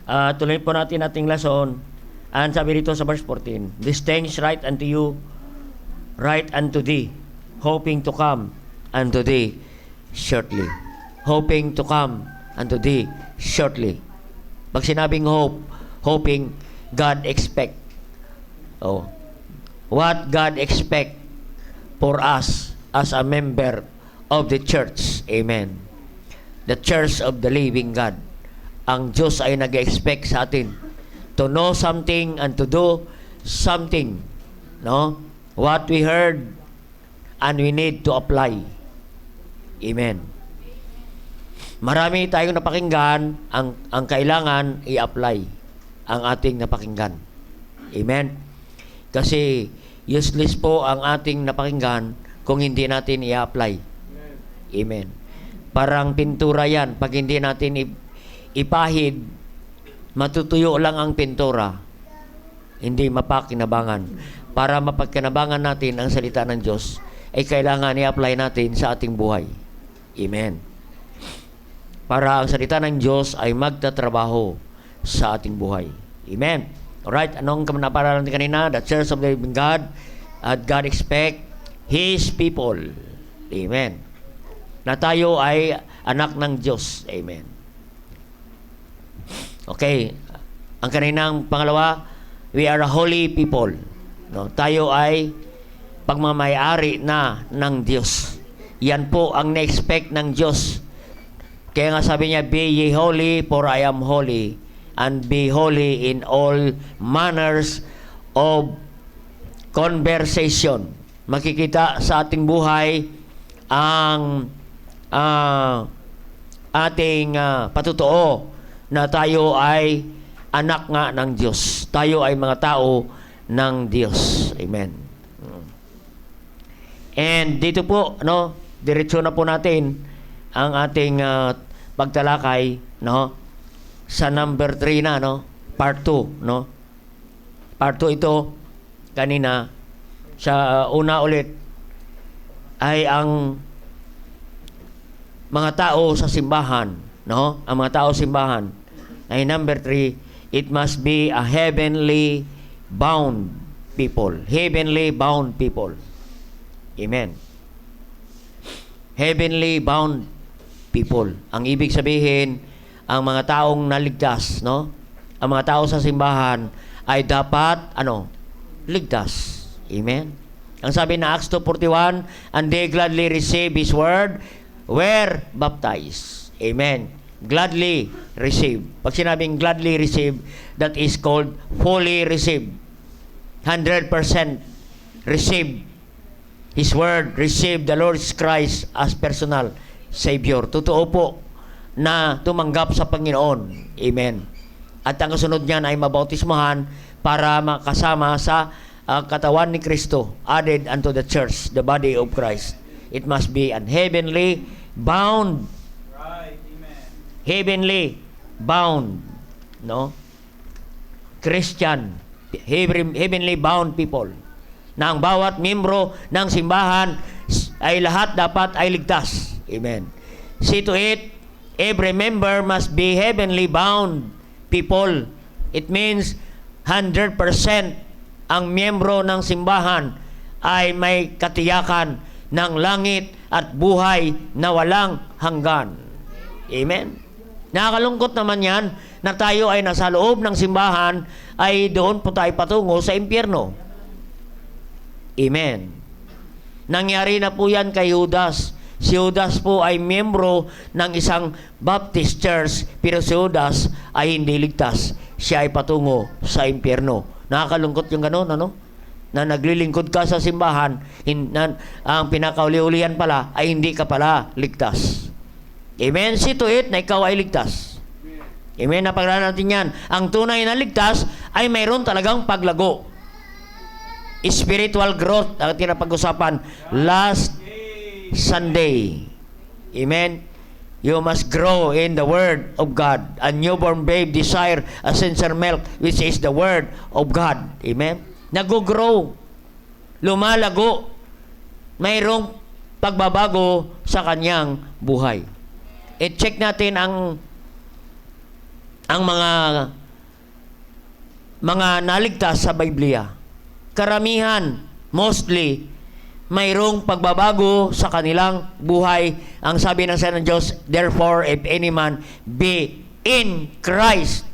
Tuloy po natin ating lesson. And sabi dito sa verse 14, "These things write unto you, write unto thee, hoping to come unto thee shortly." Hoping to come unto thee shortly. Pag sinabing hope, hoping, God expect. Oh. What God expect for us as a member of the church. Amen. The church of the living God. Ang Diyos ay nag-expect sa atin to know something and to do something. No? What we heard and we need to apply. Amen. Marami tayong napakinggan, ang kailangan i-apply ang ating napakinggan. Amen. Kasi useless po ang ating napakinggan kung hindi natin i-apply. Amen. Parang pintura yan. Pag hindi natin ipahid, matutuyo lang ang pintura. Hindi mapakinabangan. Para mapagkinabangan natin ang salita ng Diyos, ay kailangan i-apply natin sa ating buhay. Amen. Para ang salita ng Diyos ay magtatrabaho sa ating buhay. Amen. Alright, anong naparalan natin kanina? The church of the living God, at God expect His people. Amen. Na tayo ay anak ng Diyos. Amen. Okay. Ang kaninang pangalawa, we are a holy people. No? Tayo ay pagmamayari na ng Diyos. Yan po ang na-expect ng Diyos. Kaya nga sabi niya, "Be ye holy, for I am holy. And be holy in all manners of conversation." Makikita sa ating buhay ang ating patutuo na tayo ay anak nga ng Diyos. Tayo ay mga tao ng Diyos. Amen. And dito po, no, diretso na po natin ang ating pagtalakay, no, sa number 3 na, no, part 2, no. Part 2 ito kanina sa una ulit ay ang mga tao sa simbahan, no? Ang mga tao sa simbahan ay number 3, it must be a heavenly bound people. Heavenly bound people. Amen. Heavenly bound people. Ang ibig sabihin, ang mga taong naligtas, no? Ang mga tao sa simbahan ay dapat, ligtas. Amen. Ang sabi na Acts 2:41, "And they gladly receive His word, were baptized." Amen. Gladly receive. Pag sinabing gladly receive, that is called fully receive. 100% receive His word, receive the Lord Christ as personal Savior. Totoo po na tumanggap sa Panginoon. Amen. At ang kasunod niyan ay mabautismahan para makasama sa katawan ni Kristo, added unto the church, the body of Christ. It must be an heavenly bound. Right. Amen. Heavenly bound, no? Christian, heavenly bound people. Na ang bawat miyembro ng simbahan ay lahat dapat ay ligtas. Amen. See to it, every member must be heavenly bound people. It means 100% ang miyembro ng simbahan ay may katiyakan ng langit at buhay na walang hanggan. Amen. Nakakalungkot naman yan na tayo ay nasa loob ng simbahan ay doon po tayo patungo sa impyerno. Amen. Nangyari na po yan kay Judas. Si Judas po ay miyembro ng isang Baptist church, pero si Judas ay hindi ligtas. Siya ay patungo sa impyerno. Nakakalungkot yung gano'n, na naglilingkod ka sa simbahan, ang pinakauli-ulihan pala ay hindi ka pala ligtas. Amen. See to it na ikaw ay ligtas. Amen. Napaglaan natin yan. Ang tunay na ligtas ay mayroon talagang paglago. Spiritual growth ang tinapag-usapan last Sunday. Amen. You must grow in the Word of God. A newborn babe desire a sincere milk, which is the Word of God. Amen. Nag-grow. Lumalago. Mayroong pagbabago sa kanyang buhay. I-check natin ang ang mga naligtas sa Biblia, karamihan, mostly, mayroong pagbabago sa kanilang buhay. Ang sabi ng salita ng Diyos, therefore, if any man be in Christ,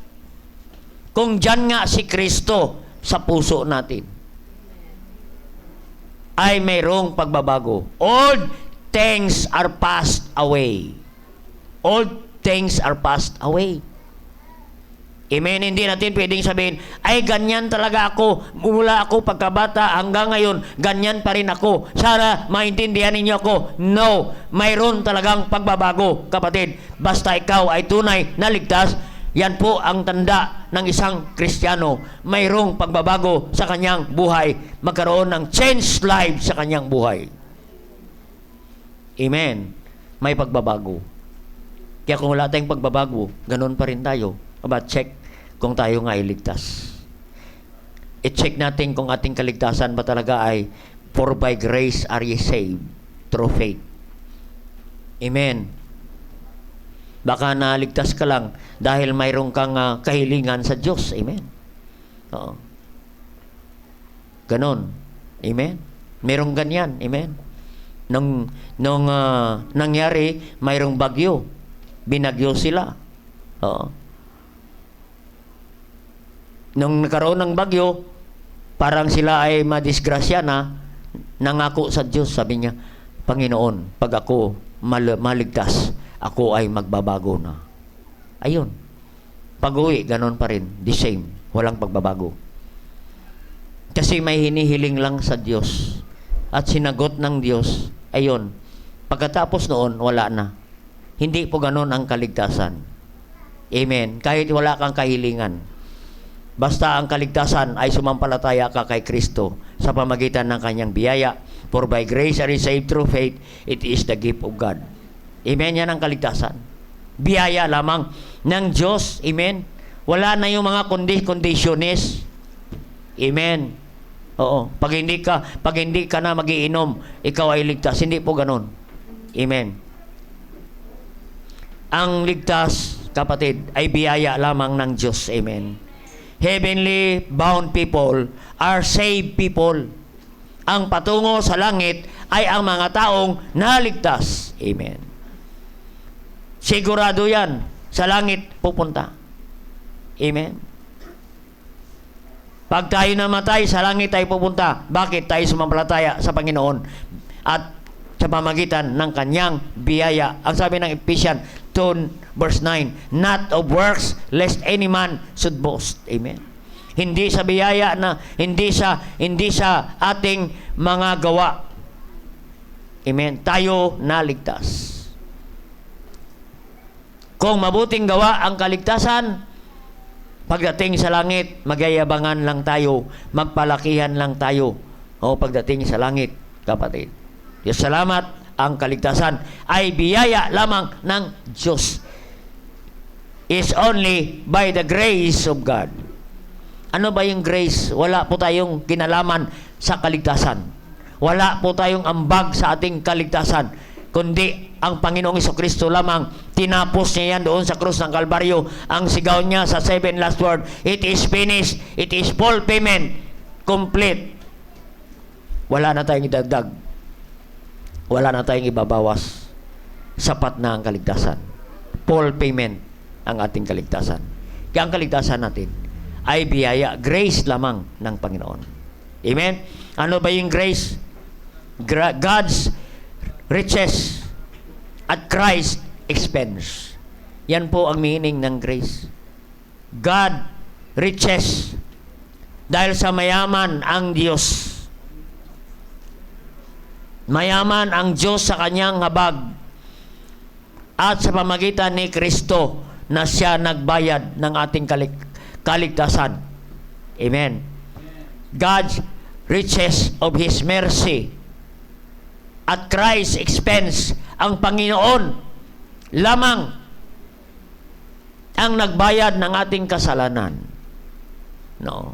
kung dyan nga si Kristo sa puso natin, ay mayroong pagbabago. Old things are passed away. Old things are passed away. Amen. Hindi natin pwedeng sabihin, ay ganyan talaga ako. Mula ako pagkabata hanggang ngayon, ganyan pa rin ako. Sana maintindihan ninyo ako. No. Mayroon talagang pagbabago, kapatid. Basta ikaw ay tunay na ligtas, yan po ang tanda ng isang Kristiyano. Mayroong pagbabago sa kanyang buhay. Magkaroon ng changed life sa kanyang buhay. Amen. May pagbabago. Kaya kung wala tayong pagbabago, ganun pa rin tayo. Aba, check kung tayo nga ay ligtas. I-check natin kung ating kaligtasan ba talaga ay for by grace are ye saved through faith. Amen. Baka naligtas ka lang dahil mayroon kang kahilingan sa Diyos. Amen. Oo. Ganon. Amen. Merong ganyan. Amen. Nung nangyari, mayroong bagyo. Binagyo sila. Oo. Nung nagkaroon ng bagyo, parang sila ay madisgrasya na, nangako sa Diyos, sabi niya, Panginoon, pag ako maligtas, ako ay magbabago na. Ayun. Pag-uwi, ganon pa rin. The same. Walang pagbabago. Kasi may hinihiling lang sa Diyos. At sinagot ng Diyos, ayun. Pagkatapos noon, wala na. Hindi po ganon ang kaligtasan. Amen. Kahit wala kang kahilingan. Basta ang kaligtasan ay sumampalataya ka kay Kristo sa pamagitan ng kanyang biyaya. For by grace are you saved through faith, it is the gift of God. Amen, yan ang kaligtasan. Biyaya lamang ng Diyos. Amen. Wala na yung mga conditiones. Amen. Oo. Pag hindi ka na magiinom, ikaw ay ligtas. Hindi po ganun. Amen. Ang ligtas, kapatid, ay biyaya lamang ng Diyos. Amen. Heavenly bound people are saved people. Ang patungo sa langit ay ang mga taong naligtas. Amen. Sigurado yan. Sa langit pupunta. Amen. Pag tayo namatay, sa langit tayo pupunta. Bakit? Tayo sumampalataya sa Panginoon at sa pamagitan ng kanyang biyaya. Ang sabi ng Ephesians 2 verse 9, not of works, lest any man should boast. Amen. Hindi sa biyaya na, hindi sa ating mga gawa. Amen. Tayo naligtas. Kung mabuting gawa ang kaligtasan, pagdating sa langit, magayabangan lang tayo, magpalakihan lang tayo. O pagdating sa langit, kapatid. Diyos salamat, ang kaligtasan ay biyaya lamang ng Diyos. Is only by the grace of God. Ano ba yung grace? Wala po tayong kinalaman sa kaligtasan. Wala po tayong ambag sa ating kaligtasan. Kundi ang Panginoong Jesucristo lamang, tinapos niya yan doon sa krus ng Kalbaryo. Ang sigaw niya sa 7 last word, it is finished, it is full payment, complete. Wala na tayong idagdag. Wala na tayong ibabawas. Sapat na ang kaligtasan. Full payment ang ating kaligtasan. Kaya ang kaligtasan natin ay biyaya, grace lamang ng Panginoon. Amen? Ano ba yung grace? God's riches at Christ expense. Yan po ang meaning ng grace. God riches. Dahil sa mayaman ang Diyos. Mayaman ang Diyos sa kanyang habag. At sa pamagitan ni Kristo na siya nagbayad ng ating kaligtasan. Amen. God's riches of His mercy at Christ's expense, ang Panginoon lamang ang nagbayad ng ating kasalanan. No.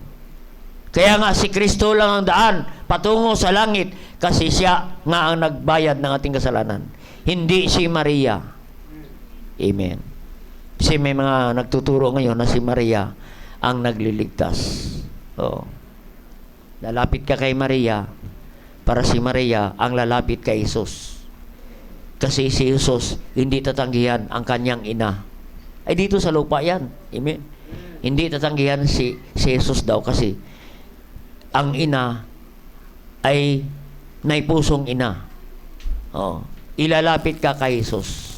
Kaya nga si Kristo lang ang daan patungo sa langit kasi siya nga ang nagbayad ng ating kasalanan. Hindi si Maria. Amen. Kasi may mga nagtuturo ngayon na si Maria ang nagliligtas. Oo. Lalapit ka kay Maria para si Maria ang lalapit kay Jesus. Kasi si Jesus hindi tatanggihan ang kanyang ina. Ay dito sa lupa yan. Amen. Hindi tatanggihan si Jesus daw kasi ang ina ay naipusong ina. Oh, ilalapit ka kay Jesus.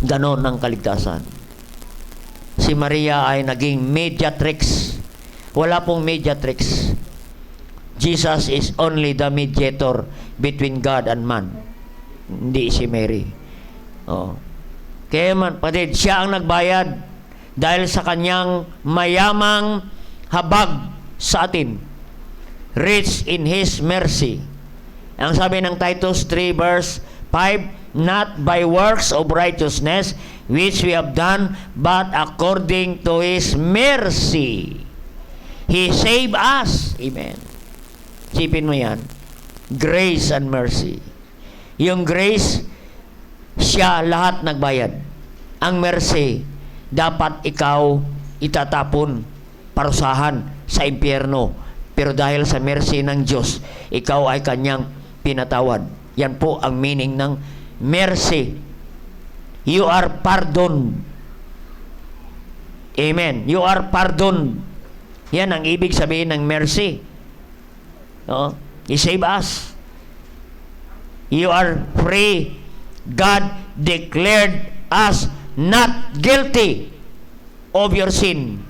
Ganon ang kaligtasan. Si Maria ay naging mediatrix. Wala pong mediatrix. Jesus is only the mediator between God and man. Hindi si Mary. Oh. Kaya man, patid, siya ang nagbayad dahil sa kanyang mayamang habag sa atin. Rich in His mercy. Ang sabi ng Titus 3 verse 5, not by works of righteousness which we have done, but according to His mercy. He saved us. Amen. Sipin mo yan. Grace and mercy. Yung grace, siya lahat nagbayad. Ang mercy, dapat ikaw itatapon, parusahan sa impyerno. Pero dahil sa mercy ng Diyos, ikaw ay kanyang pinatawad. Yan po ang meaning ng mercy. You are pardoned. Amen. You are pardoned. Yan ang ibig sabihin ng mercy. No? He saved us. You are free. God declared us not guilty of your sin.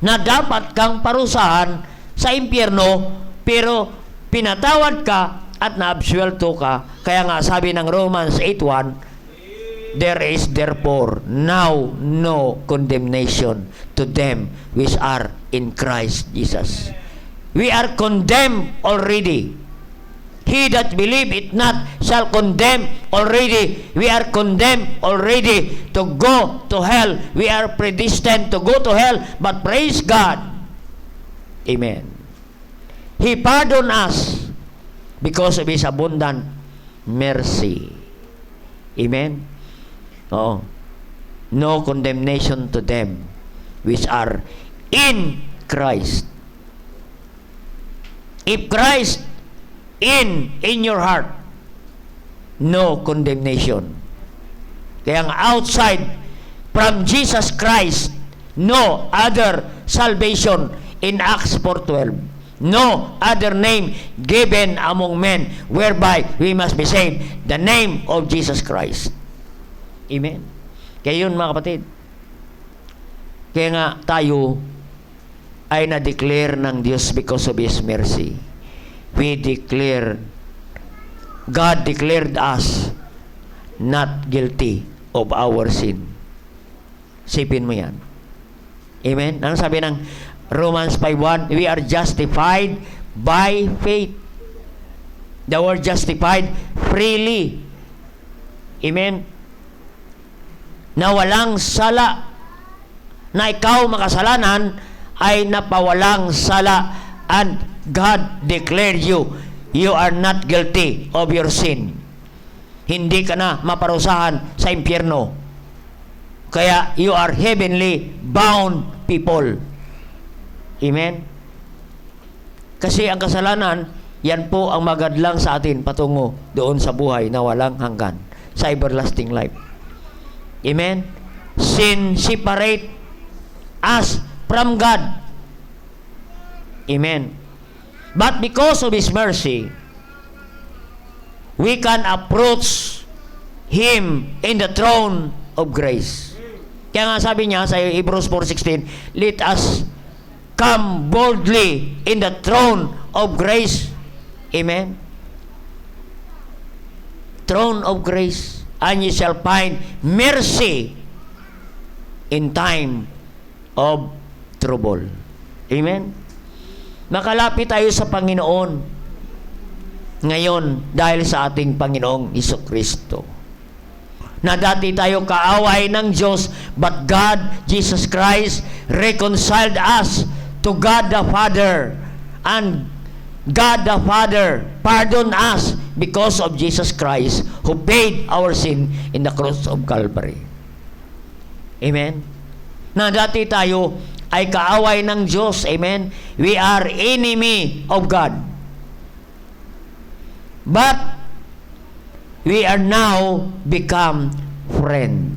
Na dapat kang parusahan sa impyerno, pero pinatawad ka at naabsuelto ka. Kaya nga sabi ng Romans 8:1, there is therefore now no condemnation to them which are in Christ Jesus. We are condemned already. He that believe it not shall condemn already. We are condemned already to go to hell. We are predestined to go to hell. But praise God. Amen. He pardoned us because of His abundant mercy. Amen. Oh, no condemnation to them which are in Christ. If Christ in your heart, no condemnation. Kaya nga outside from Jesus Christ, no other salvation in Acts 4:12. No other name given among men whereby we must be saved. The name of Jesus Christ. Amen. Kaya yun mga kapatid. Kaya nga tayo ay na-declare ng Diyos because of His mercy. We declare, God declared us not guilty of our sin. Sipin mo yan. Amen? Ano sabi ng Romans 5:1? We are justified by faith. The word justified, freely. Amen? Na walang sala. Na ikaw makasalanan ay napawalang sala, and God declared you are not guilty of your sin. Hindi ka na maparusahan sa impyerno. Kaya you are heavenly bound people. Amen? Kasi ang kasalanan, yan po ang magadlang sa atin patungo doon sa buhay na walang hanggan, sa everlasting life. Amen? Sin separate us from God. Amen. But because of His mercy, we can approach Him in the throne of grace. Kaya nga sabi niya sa Hebrews 4:16, let us come boldly in the throne of grace. Amen. Throne of grace, and ye shall find mercy in time of trouble. Amen. Makalapit tayo sa Panginoon ngayon dahil sa ating Panginoong Hesukristo. Na dati tayo kaaway ng Diyos, but God, Jesus Christ, reconciled us to God the Father. And God the Father pardoned us because of Jesus Christ who paid our sin in the cross of Calvary. Amen? Na dati tayo ay kaaway ng Diyos. Amen? We are enemy of God. But we are now become friend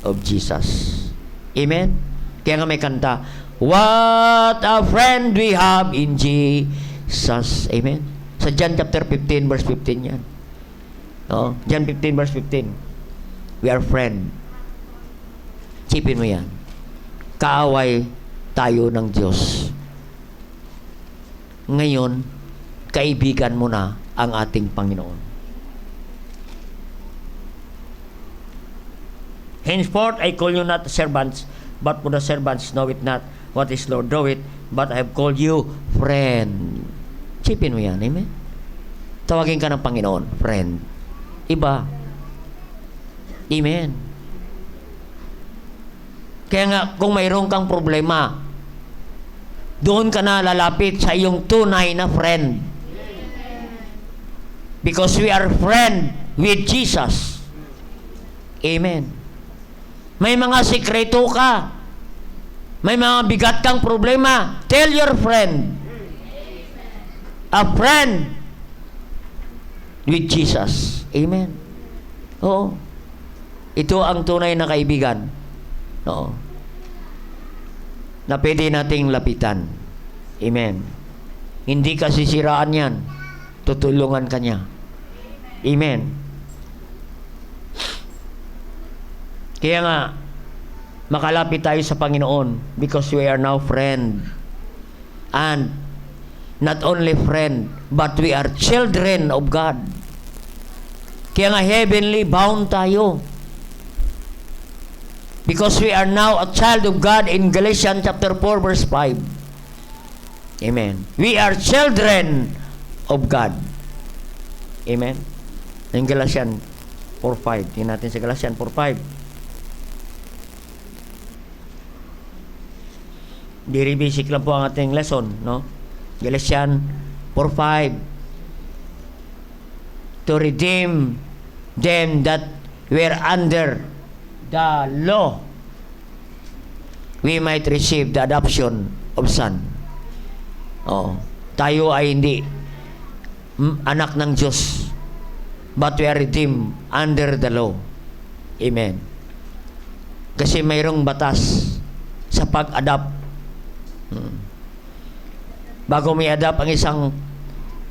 of Jesus. Amen? Kaya nga may kanta, what a friend we have in Jesus. Amen? Sa John chapter 15 verse 15 yan. No? John 15 verse 15. We are friend. Sipin mo yan. Kaaway tayo ng Diyos. Ngayon, kaibigan mo na ang ating Panginoon. Henceforth, I call you not servants, but for the servants know it not what is Lord doeth, but I have called you friend. Sipin mo yan, amen? Tawagin ka ng Panginoon, friend. Iba. Amen. Kaya nga, kung mayroon kang problema, doon ka na lalapit sa iyong tunay na friend. Because we are friend with Jesus. Amen. May mga sikreto ka. May mga bigat kang problema. Tell your friend. A friend with Jesus. Amen. Oo. Ito ang tunay na kaibigan. Oo. Na pwede nating lapitan. Amen. Hindi ka sisiraan yan. Tutulungan ka niya. Amen. Kaya nga, makalapit tayo sa Panginoon because we are now friend. And not only friend, but we are children of God. Kaya nga, heavenly bound tayo. Because we are now a child of God in Galatians chapter 4 verse 5. Amen. We are children of God. Amen. In Galatians 4:5. Tingnan natin sa Galatians 4:5. Di-basic lang po ang ating lesson, no? Galatians 4:5. To redeem them that were under the law, we might receive the adoption of son. Oh, tayo ay hindi anak ng Diyos, but we are redeemed under the law. Amen. Kasi mayroong batas sa pag-adopt. Bago may adapt ang isang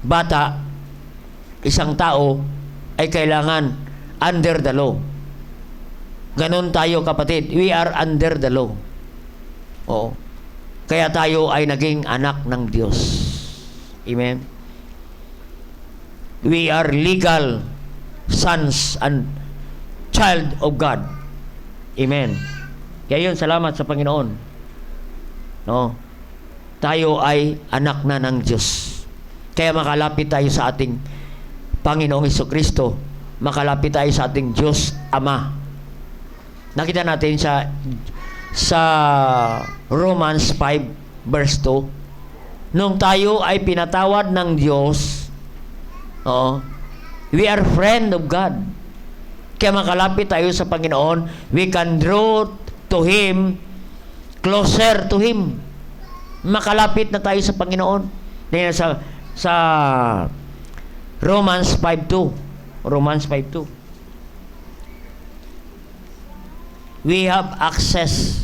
bata, isang tao, ay kailangan under the law. Ganon tayo, kapatid. We are under the law. Oo. Kaya tayo ay naging anak ng Diyos. Amen. We are legal sons and child of God. Amen. Kaya yun, salamat sa Panginoon. No? Tayo ay anak na ng Diyos. Kaya makalapit tayo sa ating Panginoong Hesukristo. Makalapit tayo sa ating Diyos Ama. Nakita natin sa Romans 5 verse 2. Nung tayo ay pinatawad ng Diyos, we are friend of God. Kaya makalapit tayo sa Panginoon, we can draw to Him, closer to Him. Makalapit na tayo sa Panginoon. Dahil sa Romans 5:2. Romans 5:2. We have access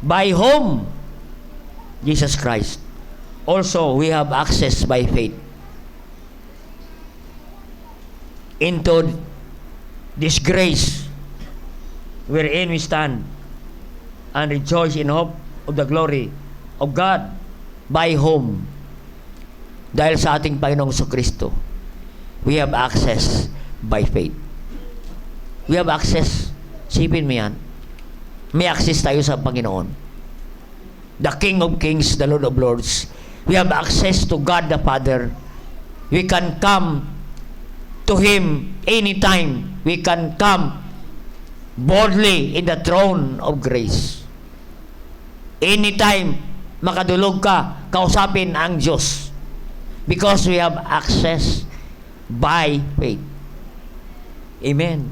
by whom? Jesus Christ. Also, we have access by faith into this grace wherein we stand and rejoice in hope of the glory of God, by whom? Dahil sa ating Panginoong Jesucristo, we have access by faith. We have access. Sipin mo yan. May access tayo sa Panginoon. The King of Kings, the Lord of Lords. We have access to God the Father. We can come to Him anytime. We can come boldly in the throne of grace. Anytime makadulog ka, kausapin ang Diyos. Because we have access by faith. Amen.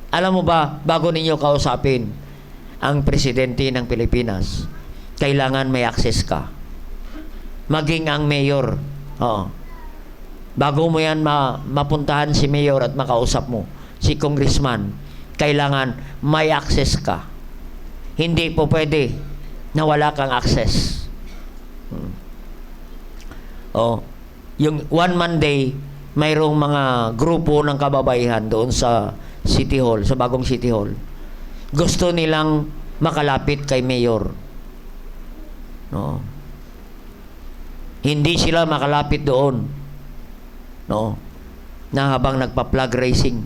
Alam mo ba, bago ninyo kausapin ang presidente ng Pilipinas, kailangan may access ka. Maging ang mayor. Oo. Bago mo yan mapuntahan si mayor at makausap mo, si congressman, kailangan may access ka. Hindi po pwede na wala kang access. Yung one man day, mayroong mga grupo ng kababaihan doon sa City Hall, sa bagong City Hall. Gusto nilang makalapit kay mayor. No. Hindi sila makalapit doon. No. Na habang nagpa-flag racing,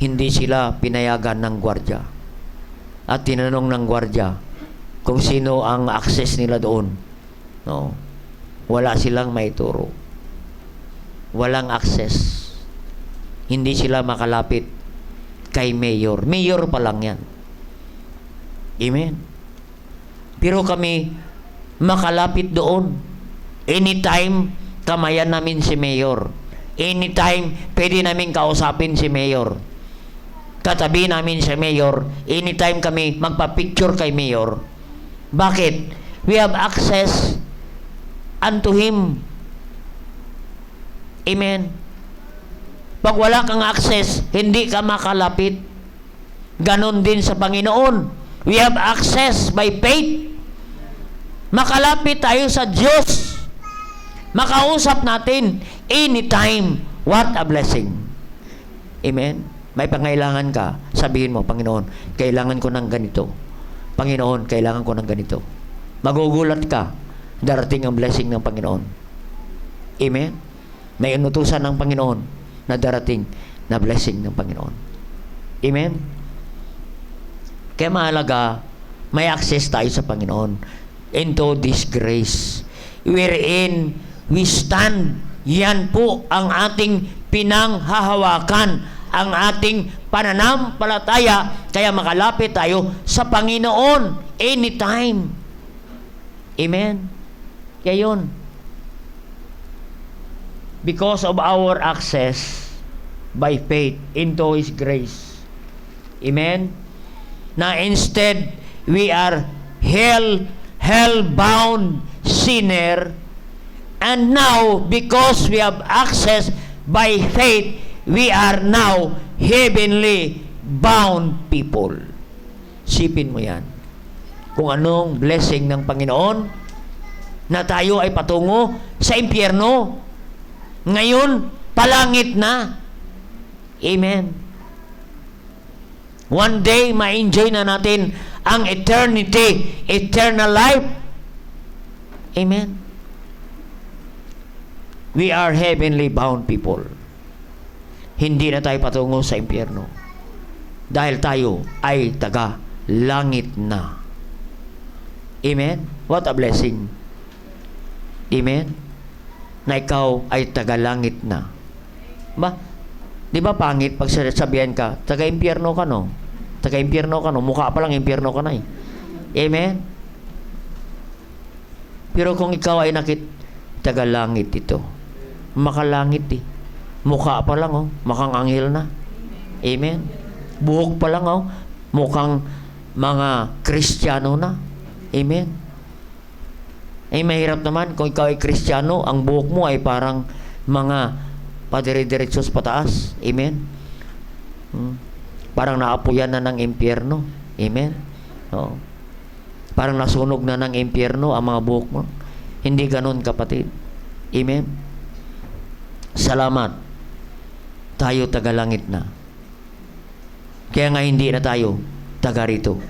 hindi sila pinayagan ng gwardiya. At tinanong ng gwardiya kung sino ang access nila doon. No. Wala silang maituro. Walang access. Hindi sila makalapit kay mayor. Mayor pa lang yan. Amen. Pero kami makalapit doon. Anytime kamayan namin si mayor. Anytime pwede namin kausapin si mayor. Katabi namin si mayor. Anytime kami magpa-picture kay mayor. Bakit? We have access unto him. Amen. Pag wala kang access, hindi ka makalapit. Ganon din sa Panginoon. We have access by faith. Makalapit tayo sa Diyos. Makausap natin anytime. What a blessing. Amen. May pangailangan ka, sabihin mo, Panginoon, kailangan ko ng ganito. Panginoon, kailangan ko ng ganito. Magugulat ka, darating ang blessing ng Panginoon. Amen. May inutusan ng Panginoon na darating na blessing ng Panginoon. Amen? Kaya mahalaga, may access tayo sa Panginoon into this grace wherein we stand. Yan po ang ating pinanghahawakan, ang ating pananampalataya, kaya makalapit tayo sa Panginoon anytime. Amen? Kaya yun. Because of our access by faith into His grace. Amen? Na instead, we are hell-bound sinner, and now, because we have access by faith, we are now heavenly bound people. Sipin mo yan. Kung anong blessing ng Panginoon na tayo ay patungo sa impyerno. Ngayon, palangit na. Amen. One day, ma-enjoy na natin ang eternity, eternal life. Amen. We are heavenly bound people. Hindi na tayo patungo sa impyerno. Dahil tayo ay taga-langit na. Amen? What a blessing. Amen? Na ikaw ay taga-langit na. Ba? Di ba pangit pag sabihan ka, taga-impyerno ka no? Taga-impyerno ka no? Mukha pa lang impyerno ka na eh. Amen? Pero kung ikaw ay taga-langit ito, makalangit eh. Mukha pa lang oh, mukhang anghel na. Amen? Buhok pa lang oh, mukhang mga Kristiyano na. Amen? Eh, mahirap naman kung ikaw ay Kristiyano, ang buhok mo ay parang mga padire-diretsos pataas. Amen? Parang naapuyan na ng impyerno. Amen? Oo. Parang nasunog na ng impyerno ang mga buhok mo. Hindi ganon, kapatid. Amen? Salamat. Tayo taga-langit na. Kaya nga hindi na tayo taga rito.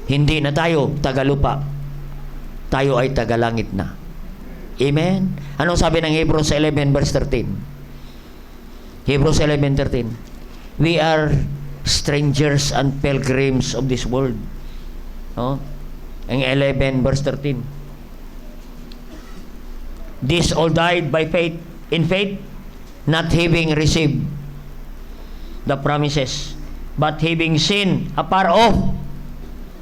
Hindi na tayo taga-lupa. Tayo ay taga-langit na. Amen? Anong sabi ng Hebrews 11 verse 13? Hebrews 11:13. We are strangers and pilgrims of this world. No? Ang 11 verse 13. These all died by faith, in faith, not having received the promises, but having seen afar off.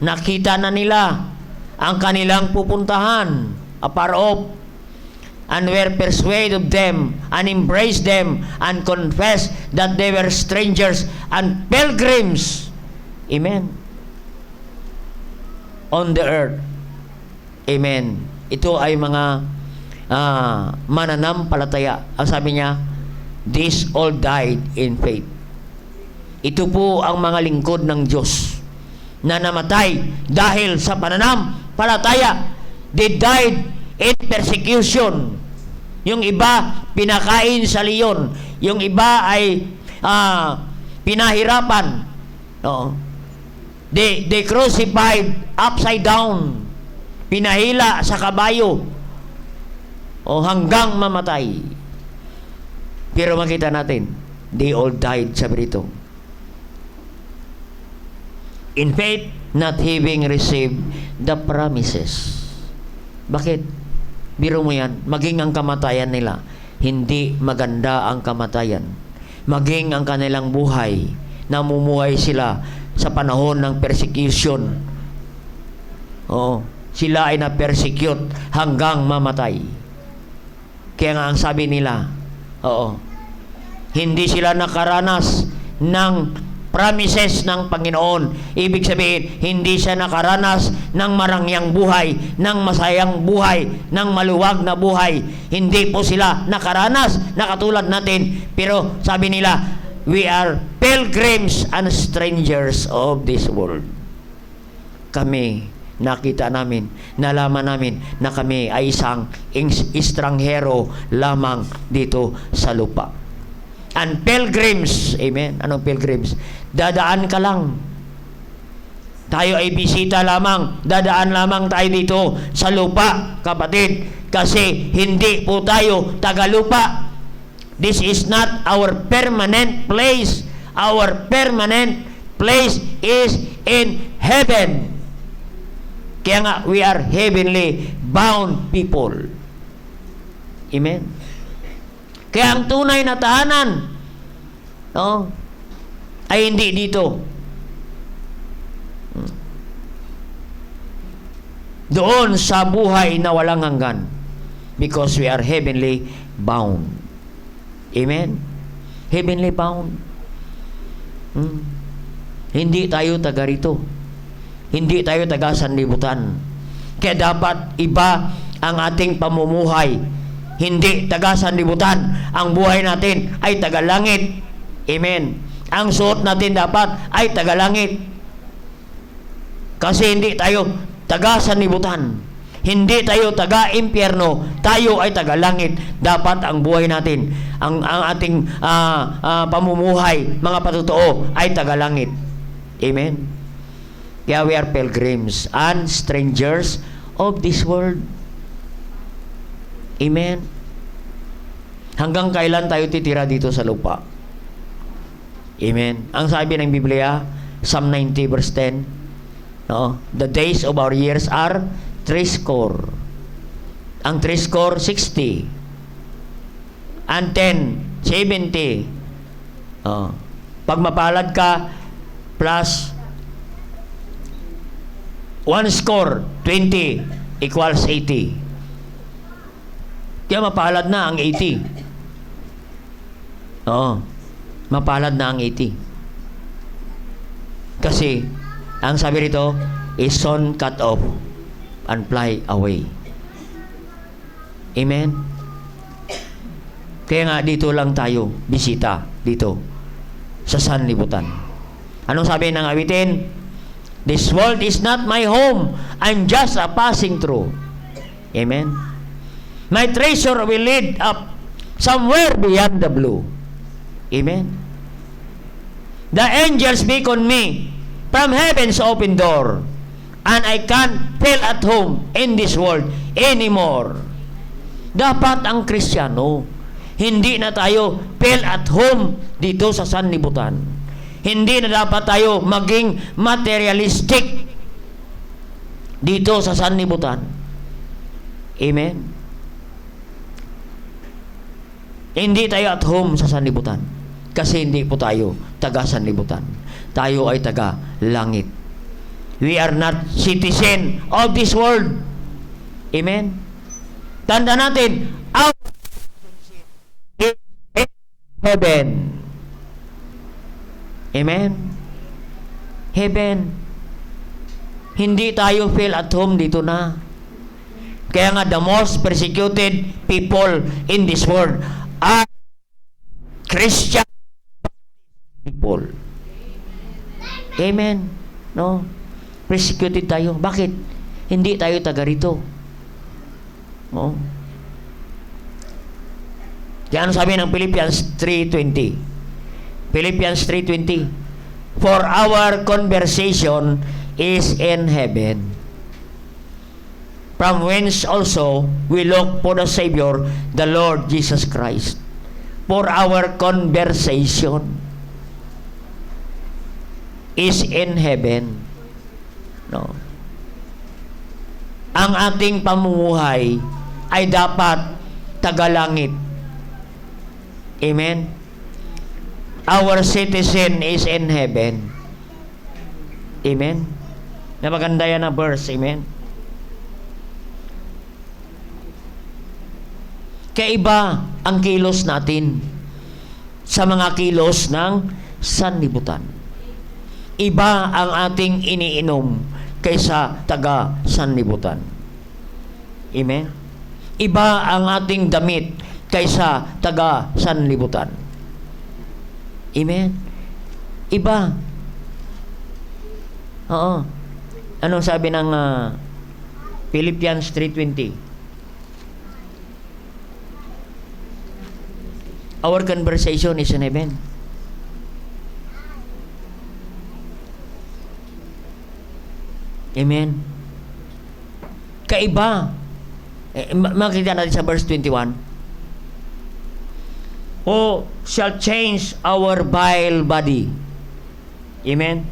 Nakita na nila ang kanilang pupuntahan, afar off. and were persuaded of them, and embraced them, and confessed that they were strangers and pilgrims. Amen. On the earth. Amen. Ito ay mga mananampalataya. Ang sabi niya, these all died in faith. Ito po ang mga lingkod ng Diyos na namatay dahil sa pananampalataya. They died in persecution. Yung iba, pinakain sa leon. Yung iba ay pinahirapan. No? They crucified upside down. Pinahila sa kabayo. O hanggang mamatay. Pero makita natin, they all died, sabi rito. In faith, not having received the promises. Bakit? Biro mo yan, maging ang kamatayan nila, hindi maganda ang kamatayan. Maging ang kanilang buhay, namumuhay sila sa panahon ng persecution. Oo, sila ay na-persecute hanggang mamatay. Kaya nga ang sabi nila, hindi sila nakaranas ng promises ng Panginoon. Ibig sabihin, hindi siya nakaranas ng marangyang buhay, ng masayang buhay, ng maluwag na buhay. Hindi po sila nakaranas na katulad natin. Pero sabi nila, we are pilgrims and strangers of this world. Kami, nakita namin, nalaman namin na kami ay isang estranghero lamang dito sa lupa. And pilgrims, amen. Anong pilgrims? Dadaan ka lang. Tayo ay bisita lamang. Dadaan lamang tayo dito sa lupa, kapatid. Kasi hindi po tayo tagalupa. This is not our permanent place. Our permanent place is in heaven. Kaya nga, we are heavenly bound people. Amen. Kaya ang tunay na tahanan, no, ay hindi dito. Doon sa buhay na walang hanggan. Because we are heavenly bound. Amen? Heavenly bound. Hindi tayo taga rito. Hindi tayo taga sanlibutan. Kaya dapat iba ang ating pamumuhay. Hindi taga sanlibutan. Ang buhay natin ay taga langit. Amen. Ang suot natin dapat ay taga langit. Kasi hindi tayo taga sanlibutan. Hindi tayo taga impyerno. Tayo ay taga langit. Dapat ang buhay natin, ang ating pamumuhay, mga patutuo ay taga langit. Amen. Kaya we are pilgrims and strangers of this world. Amen. Hanggang kailan tayo titira dito sa lupa? Amen. Ang sabi ng Biblia, Psalm 90 verse 10, no? The days of our years are 60. Ang 60, 60. And 10, 70. Pag mapalad ka, plus 1 score, 20 equals 80. Kaya mapalad na ang 80. Mapalad na ang 80. Kasi, ang sabi rito, is soon cut off and fly away. Amen? Kaya nga, dito lang tayo, bisita, dito, sa sanlibutan. Anong sabi ng awitin? This world is not my home. I'm just a passing through. Amen? My treasure will lead up somewhere beyond the blue. Amen? The angels beckon me from heaven's open door, and I can't feel at home in this world anymore. Dapat ang Kristiyano, hindi na tayo feel at home dito sa sanlibutan. Hindi na dapat tayo maging materialistic dito sa sanlibutan. Amen? Hindi tayo at home sa sanlibutan. Kasi hindi po tayo taga sanlibutan. Tayo ay taga langit. We are not citizen of this world. Amen? Tanda natin, heaven. Amen? Heaven. Hindi tayo feel at home dito na. Kaya nga, the most persecuted people in this world are Christian people. Amen? No? Persecuted tayo. Bakit? Hindi tayo taga rito. No? Kaya ano sabi ng Philippians 3:20? Philippians 3:20. For our conversation is in heaven, from whence also we look for the Savior, the Lord Jesus Christ. For our conversation is in heaven. No. Ang ating pamumuhay ay dapat tagalangit. Amen? Our citizen is in heaven. Amen? Napaganda yan na verse. Amen? Kaiba ang kilos natin sa mga kilos ng sanlibutan. Iba ang ating iniinom kaysa taga sanlibutan. Amen? Iba ang ating damit kaysa taga sanlibutan. Amen? Iba. Oo. Anong sabi ng Philippians 3:20? Our conversation is in heaven. Amen? Kaiba. Makita natin sa verse 21. Who shall change our vile body. Amen?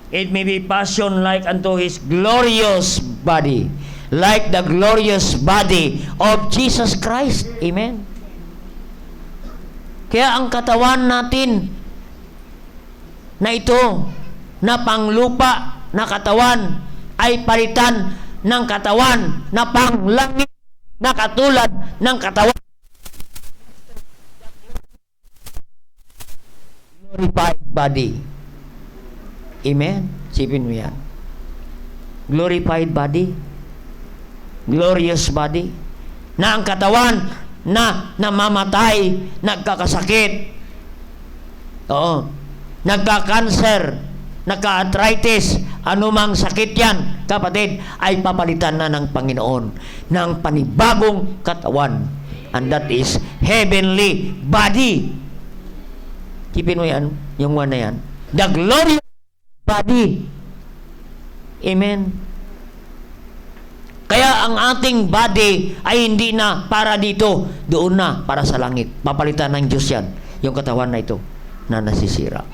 It may be fashioned like unto His glorious body, like the glorious body of Jesus Christ. Amen? Kaya ang katawan natin na ito, na panglupa na katawan, ay palitan ng katawan na panglangit na katulad ng katawan glorified body. Amen? Sipin mo yan. Glorified body. Glorious body. Na ang katawan na namamatay, nagkakasakit, oo, nagka-cancer, nagka-arthritis, anumang sakit yan, kapatid, ay papalitan na ng Panginoon ng panibagong katawan. And that is heavenly body. Keepin mo yan, yung one na yan. The glorious body. Amen. Kaya ang ating body ay hindi na para dito, doon na para sa langit. Papalitan ng Diyos yan, yung katawan na ito na nasisira.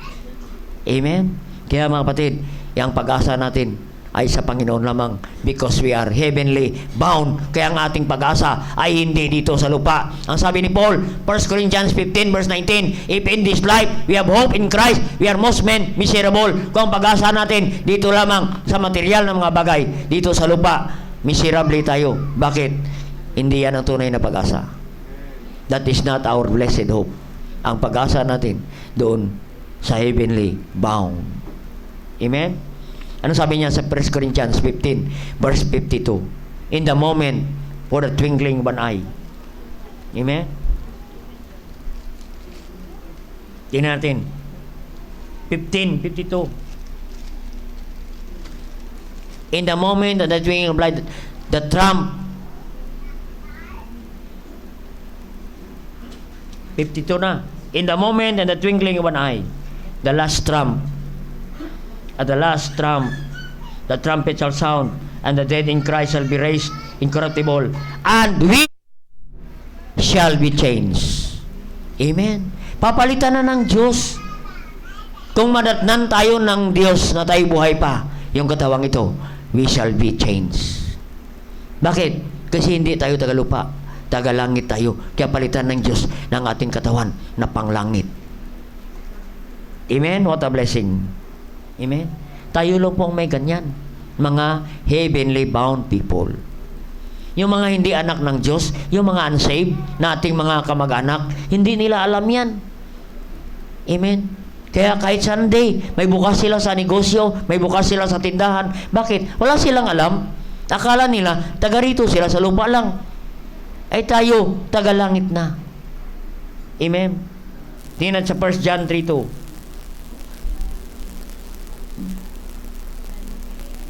Amen? Kaya mga kapatid, yung pag-asa natin ay sa Panginoon lamang, because we are heavenly bound. Kaya ang ating pag-asa ay hindi dito sa lupa. Ang sabi ni Paul, 1 Corinthians 15 verse 19, if in this life we have hope in Christ, we are most men miserable. Kung ang pag-asa natin dito lamang sa material ng mga bagay, dito sa lupa, miserable tayo. Bakit? Hindi yan ang tunay na pag-asa. That is not our blessed hope. Ang pag-asa natin doon sa heavenly bound. Amen? Ano sabi niya sa 1 Corinthians 15 verse 52? In the moment, for the twinkling of an eye. Amen? Tingnan natin. 15:52. In the moment of the twinkling of light, the trump. 52 na. In the moment and the twinkling of an eye, the last trump. At the last trump, the trumpet shall sound, and the dead in Christ shall be raised incorruptible, and we shall be changed. Amen. Papalitan na ng Diyos. Kung madatnan tayo ng Diyos na tayo buhay pa, yung katawang ito, we shall be changed. Bakit? Kasi hindi tayo tagalupa, tagalangit tayo. Kaya palitan ng Diyos ng ating katawan na panglangit. Amen? What a blessing. Amen? Tayo lang pong may ganyan. Mga heavenly bound people. Yung mga hindi anak ng Diyos, yung mga unsaved, na ating mga kamag-anak, hindi nila alam yan. Amen? Kaya kahit Sunday, may bukas sila sa negosyo, may bukas sila sa tindahan. Bakit? Wala silang alam. Akala nila, taga rito sila sa lupa lang. Ay tayo, taga langit na. Amen? Tingnan sa 1 John 3:2.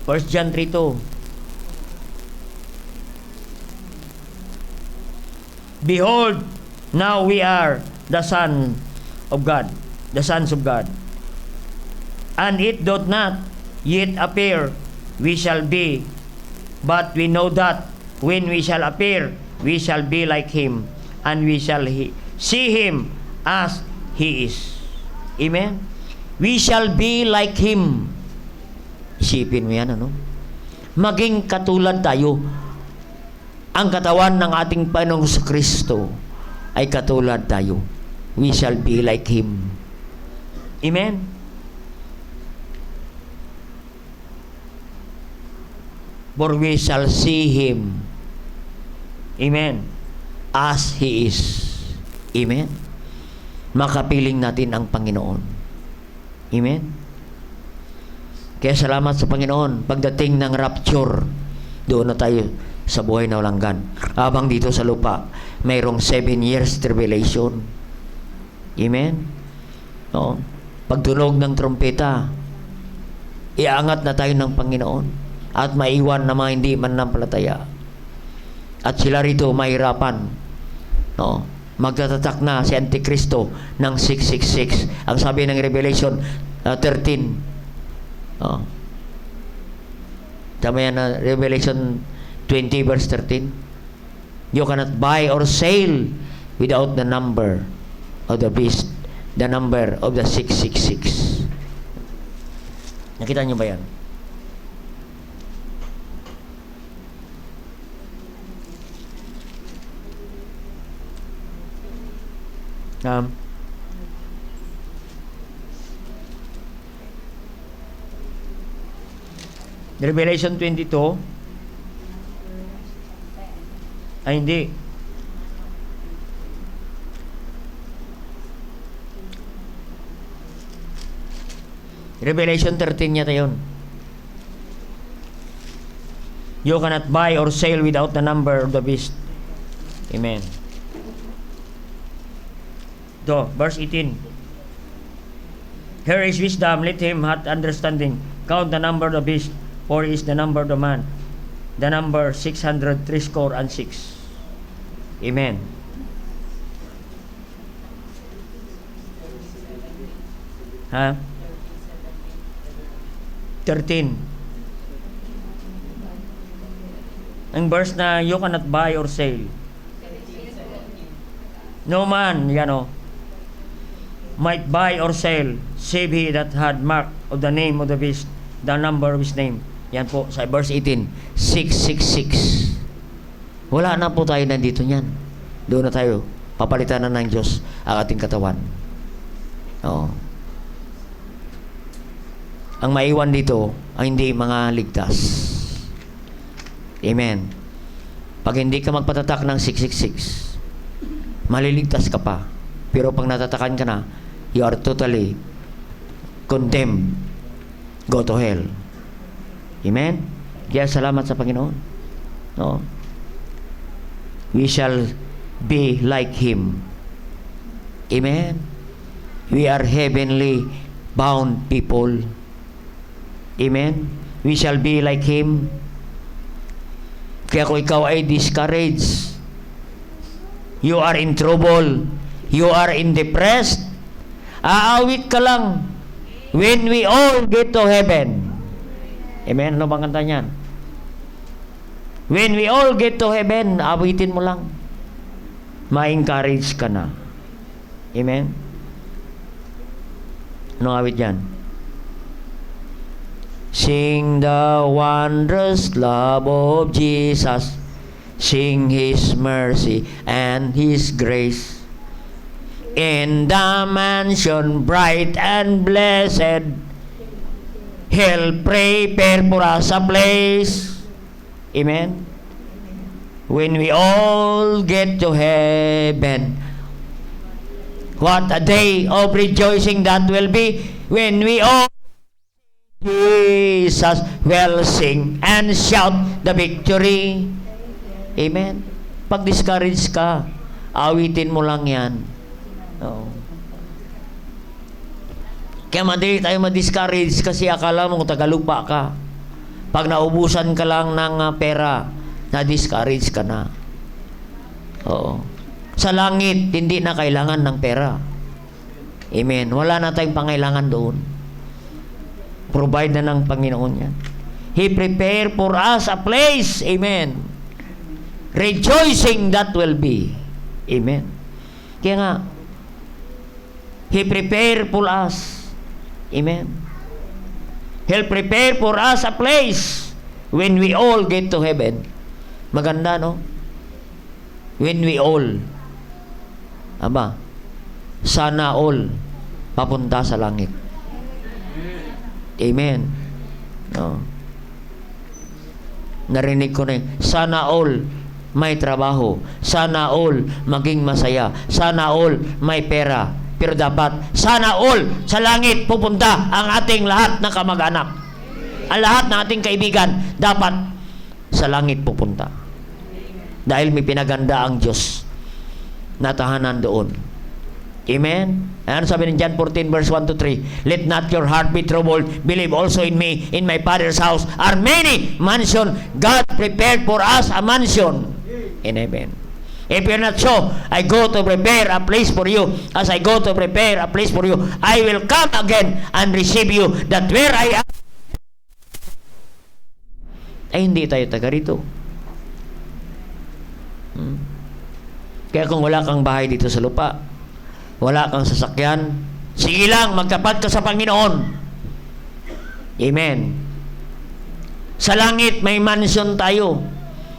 1 John 3:2. Behold, now we are the sons of God. And it doth not yet appear we shall be, but we know that when we shall appear, we shall be like Him, and we shall see Him as He is. Amen? We shall be like Him. Isipin mo yan, ano? Maging katulad tayo. Ang katawan ng ating Panginoong Kristo ay katulad tayo. We shall be like Him. Amen? For we shall see Him. Amen? As He is. Amen? Makapiling natin ang Panginoon. Amen? Kaya salamat sa Panginoon. Pagdating ng rapture, doon na tayo sa buhay na walang hanggan. Habang dito sa lupa, mayroong 7 years tribulation. Amen? No? Pagtunog ng trompeta, iangat na tayo ng Panginoon at maiwan na mga hindi mananampalataya. At sila rito mahirapan. No? Magtatatak na si Antikristo ng 666. Ang sabi ng Revelation 13. No? Tama yan na Revelation 20 verse 13. You cannot buy or sell without the number of the beast, the number of the 666. Nakita niyo ba yan? Revelation 22. Ay, hindi. Revelation 13 yata yun. You cannot buy or sell without the number of the beast. Amen. Do, verse 18. Here is wisdom, let him have understanding. Count the number of the beast, for is the number of the man. The number 603 score and 6. Amen. Ha? 13. Ang verse na you cannot buy or sell. No man, might buy or sell, save he that had mark of the name of the beast, the number of his name. Yan po, sa verse 18, 666. Wala na po tayo nandito niyan. Doon na tayo. Papalitan na ng Diyos ang ating katawan. Oo. Ang maiwan dito ay hindi mga ligtas. Amen. Pag hindi ka magpatatak ng 666, maliligtas ka pa. Pero pag natatakan ka na, you are totally condemned. Go to hell. Amen? Kaya salamat sa Panginoon. No? We shall be like Him. Amen? We are heavenly bound people. Amen? We shall be like Him. Kaya kung ikaw ay discouraged, you are in trouble, you are in depressed, aawit ka lang. When we all get to heaven. Amen? Ano bang kanta niyan? When we all get to heaven, awitin mo lang. Ma-encourage ka na. Amen? Ano awit yan? Sing the wondrous love of Jesus. Sing His mercy and His grace. In the mansion bright and blessed, He'll prepare for us a place. Amen? When we all get to heaven, what a day of rejoicing that will be when we all Jesus will sing and shout the victory. Amen. Pag discourage ka, awitin mo lang yan. Oo. Kaya madali tayo ma-discourage kasi akala mo tagalupa ka. Pag naubusan ka lang ng pera, na-discourage ka na. Oo. Sa langit, hindi na kailangan ng pera. Amen. Wala na tayong pangailangan doon. Provide na ng Panginoon yan. He prepared for us a place. Amen. Rejoicing that will be. Amen. Kaya nga, He prepared for us. Amen. He'll prepare for us a place when we all get to heaven. Maganda, no? When we all. Aba, sana all papunta sa langit. Amen. No. Narinig ko na yun. Sana all may trabaho. Sana all maging masaya. Sana all may pera. Pero dapat, sana all sa langit pupunta ang ating lahat ng kamag-anak. Ang lahat ng ating kaibigan, dapat sa langit pupunta. Dahil may pinaganda ang Diyos na tahanan doon. Amen? Ano sabi ng John 14 verse 1 to 3? Let not your heart be troubled. Believe also in me. In my Father's house are many mansions. God prepared for us a mansion in heaven. If you're not so, I go to prepare a place for you. As I go to prepare a place for you, I will come again and receive you, that where I am. Ay, hindi tayo taga rito. Kaya kung wala kang bahay dito sa lupa, wala kang sasakyan, sige lang, magtapat ka sa Panginoon. Amen. Sa langit, may mansion tayo.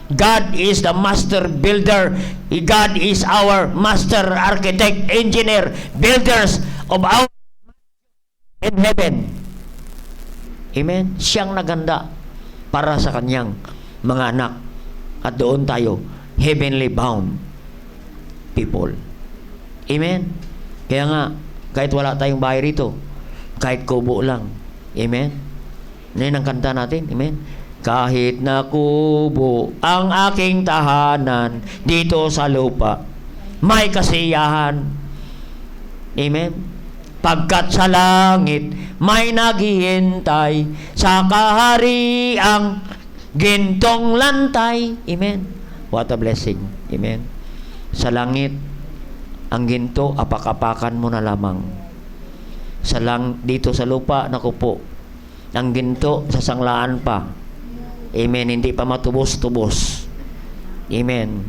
God is the master builder. God is our master architect, engineer, builders of our in heaven. Amen. Siyang naganda para sa kanyang mga anak. At doon tayo, heavenly bound people. Amen. Kaya nga, kahit wala tayong bahay rito, kahit kubo lang. Amen. Yan ang kanta natin. Amen. Kahit na kubo ang aking tahanan dito sa lupa, may kasiyahan. Amen. Pagkat sa langit may naghihintay sa kahariang gintong lantay. Amen. What a blessing. Amen. Sa langit, ang ginto, apak-apakan mo na lamang. Dito sa lupa, naku po, ang ginto, sa sanglaan pa. Amen. Hindi pa matubos-tubos. Amen.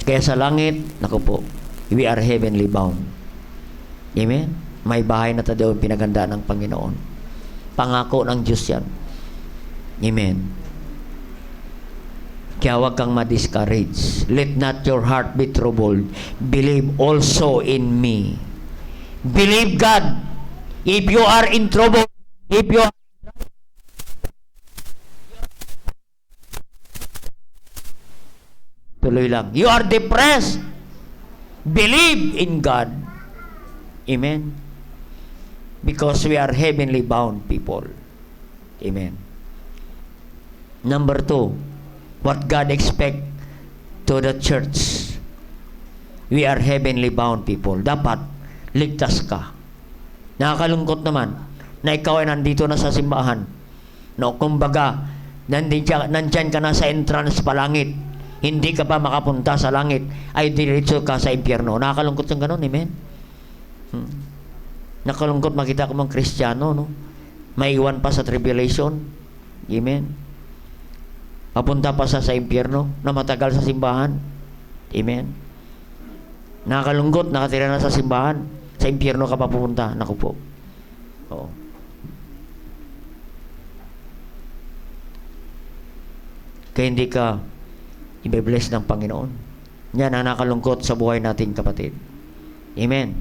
Kaya sa langit, naku po, we are heavenly bound. Amen. May bahay na tayo pinaganda ng Panginoon. Pangako ng Diyos yan. Amen. Kaya huwag kang ma-discourage. Let not your heart be troubled. Believe also in me. Believe God. If you are in trouble, if you are tuloy lang. You are depressed. Believe in God. Amen. Because we are heavenly bound people. Amen. Number 2, what God expect to the church. We are heavenly bound people. Dapat ligtas ka. Nakakalungkot naman na ikaw ay nandito na sa simbahan. No, kumbaga, nandyan ka na sa entrance pa langit. Hindi ka pa makapunta sa langit, ay diretso ka sa impyerno. Nakakalungkot yung ganun, amen? Nakalungkot makita ko mga Kristiyano, no? Maiwan pa sa tribulation, amen? Papunta pa sa impyerno, na matagal sa simbahan, amen? Nakakalungkot, nakatira na sa simbahan, sa impyerno ka pa pupunta, naku po. Oo. Kaya hindi ka i-bless ng Panginoon. Yan ang nakalungkot sa buhay natin, kapatid. Amen.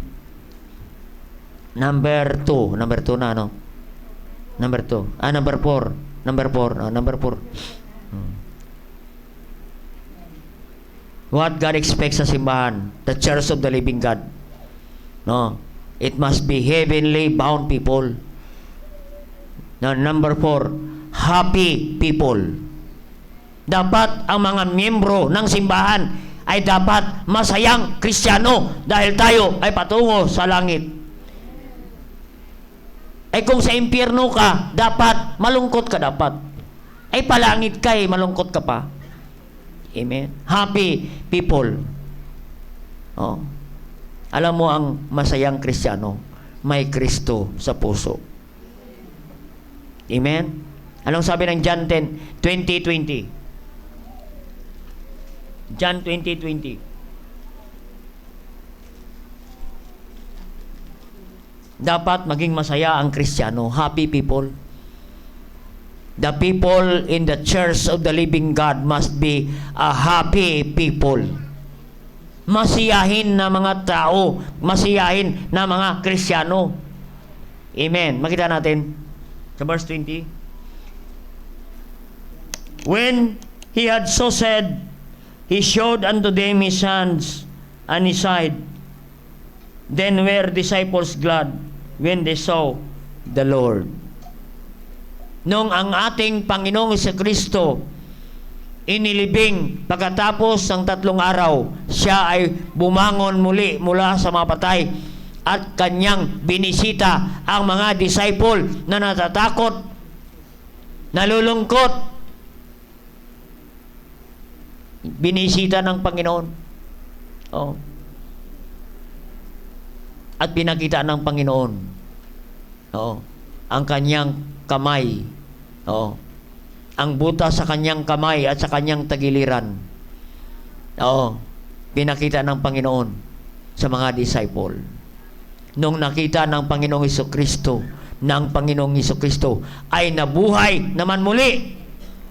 Number 2 na, ano? Number 2. Number 4. Number 4. What God expects sa simbahan, the church of the living God. No? It must be heavenly bound people. Now, number 4, happy people. Dapat ang mga miyembro ng simbahan ay dapat masayang Kristiyano dahil tayo ay patungo sa langit. Ay kung sa impyerno ka, dapat malungkot ka dapat. Ay palangit ka malungkot ka pa. Amen. Happy people. Oh. Alam mo ang masayang Kristiyano, may Kristo sa puso. Amen. Anong sabi ng John 10, 20:20? John 20:20. Dapat maging masaya ang Kristiyano, happy people. The people in the church of the living God must be a happy people. Masiyahin na mga tao, masiyahin na mga Kristiyano. Amen. Makita natin sa verse 20. When he had so said, he showed unto them his hands and his side. Then were disciples glad when they saw the Lord. Nung ang ating Panginoong Kristo inilibing pagkatapos ng 3 araw, siya ay bumangon muli mula sa mga patay at kanyang binisita ang mga disciple na natatakot, nalulungkot. Binisita ng Panginoon. Oh. At pinakita ng Panginoon. Oh. Ang kanyang kamay. Oh. Ang butas sa kanyang kamay at sa kanyang tagiliran. Oh. Pinakita ng Panginoon sa mga disciple. Nung nakita ng Panginoong Jesucristo, ng Panginoong Jesucristo ay nabuhay naman muli.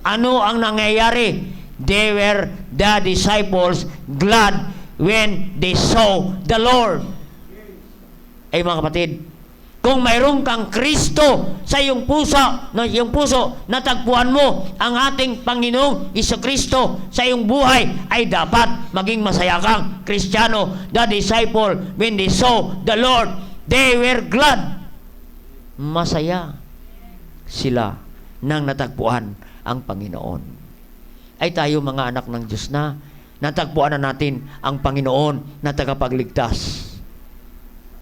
Ano ang nangyayari? They were the disciples glad when they saw the Lord. Ay mga kapatid, kung mayroon kang Kristo sa iyong puso, natagpuan mo ang ating Panginoong Jesucristo sa iyong buhay, ay dapat maging masaya kang Kristiyano. The disciple, when they saw the Lord, they were glad. Masaya sila nang natagpuan ang Panginoon. Ay tayo mga anak ng Diyos na natagpuan na natin ang Panginoon na tagapagligtas.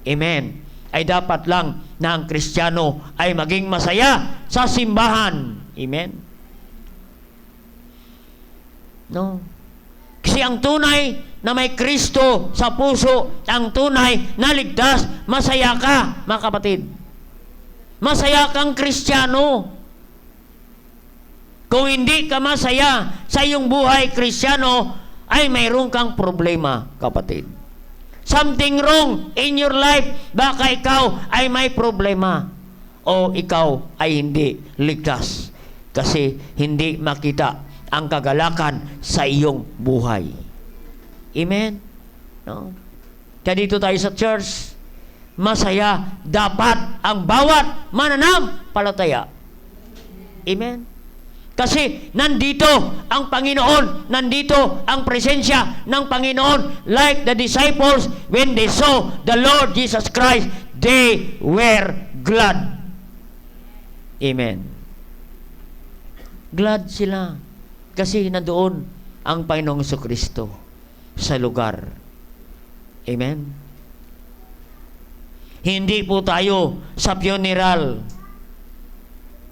Amen. Ay dapat lang na ang Kristiyano ay maging masaya sa simbahan. Amen. No. Kasi ang tunay na may Kristo sa puso, ang tunay na ligtas, masaya ka, mga kapatid. Masaya kang Kristiyano. Kung hindi ka masaya sa iyong buhay Kristiyano, ay mayroon kang problema, kapatid. Something wrong in your life. Baka ikaw ay may problema o ikaw ay hindi ligtas kasi hindi makita ang kagalakan sa iyong buhay. Amen? No? Kaya dito tayo sa church, masaya dapat ang bawat mananampalataya. Amen? Kasi nandito ang Panginoon, nandito ang presensya ng Panginoon. Like the disciples, when they saw the Lord Jesus Christ, they were glad. Amen. Glad sila kasi nandoon ang Panginoong Jesucristo sa lugar. Amen. Hindi po tayo sa funeral.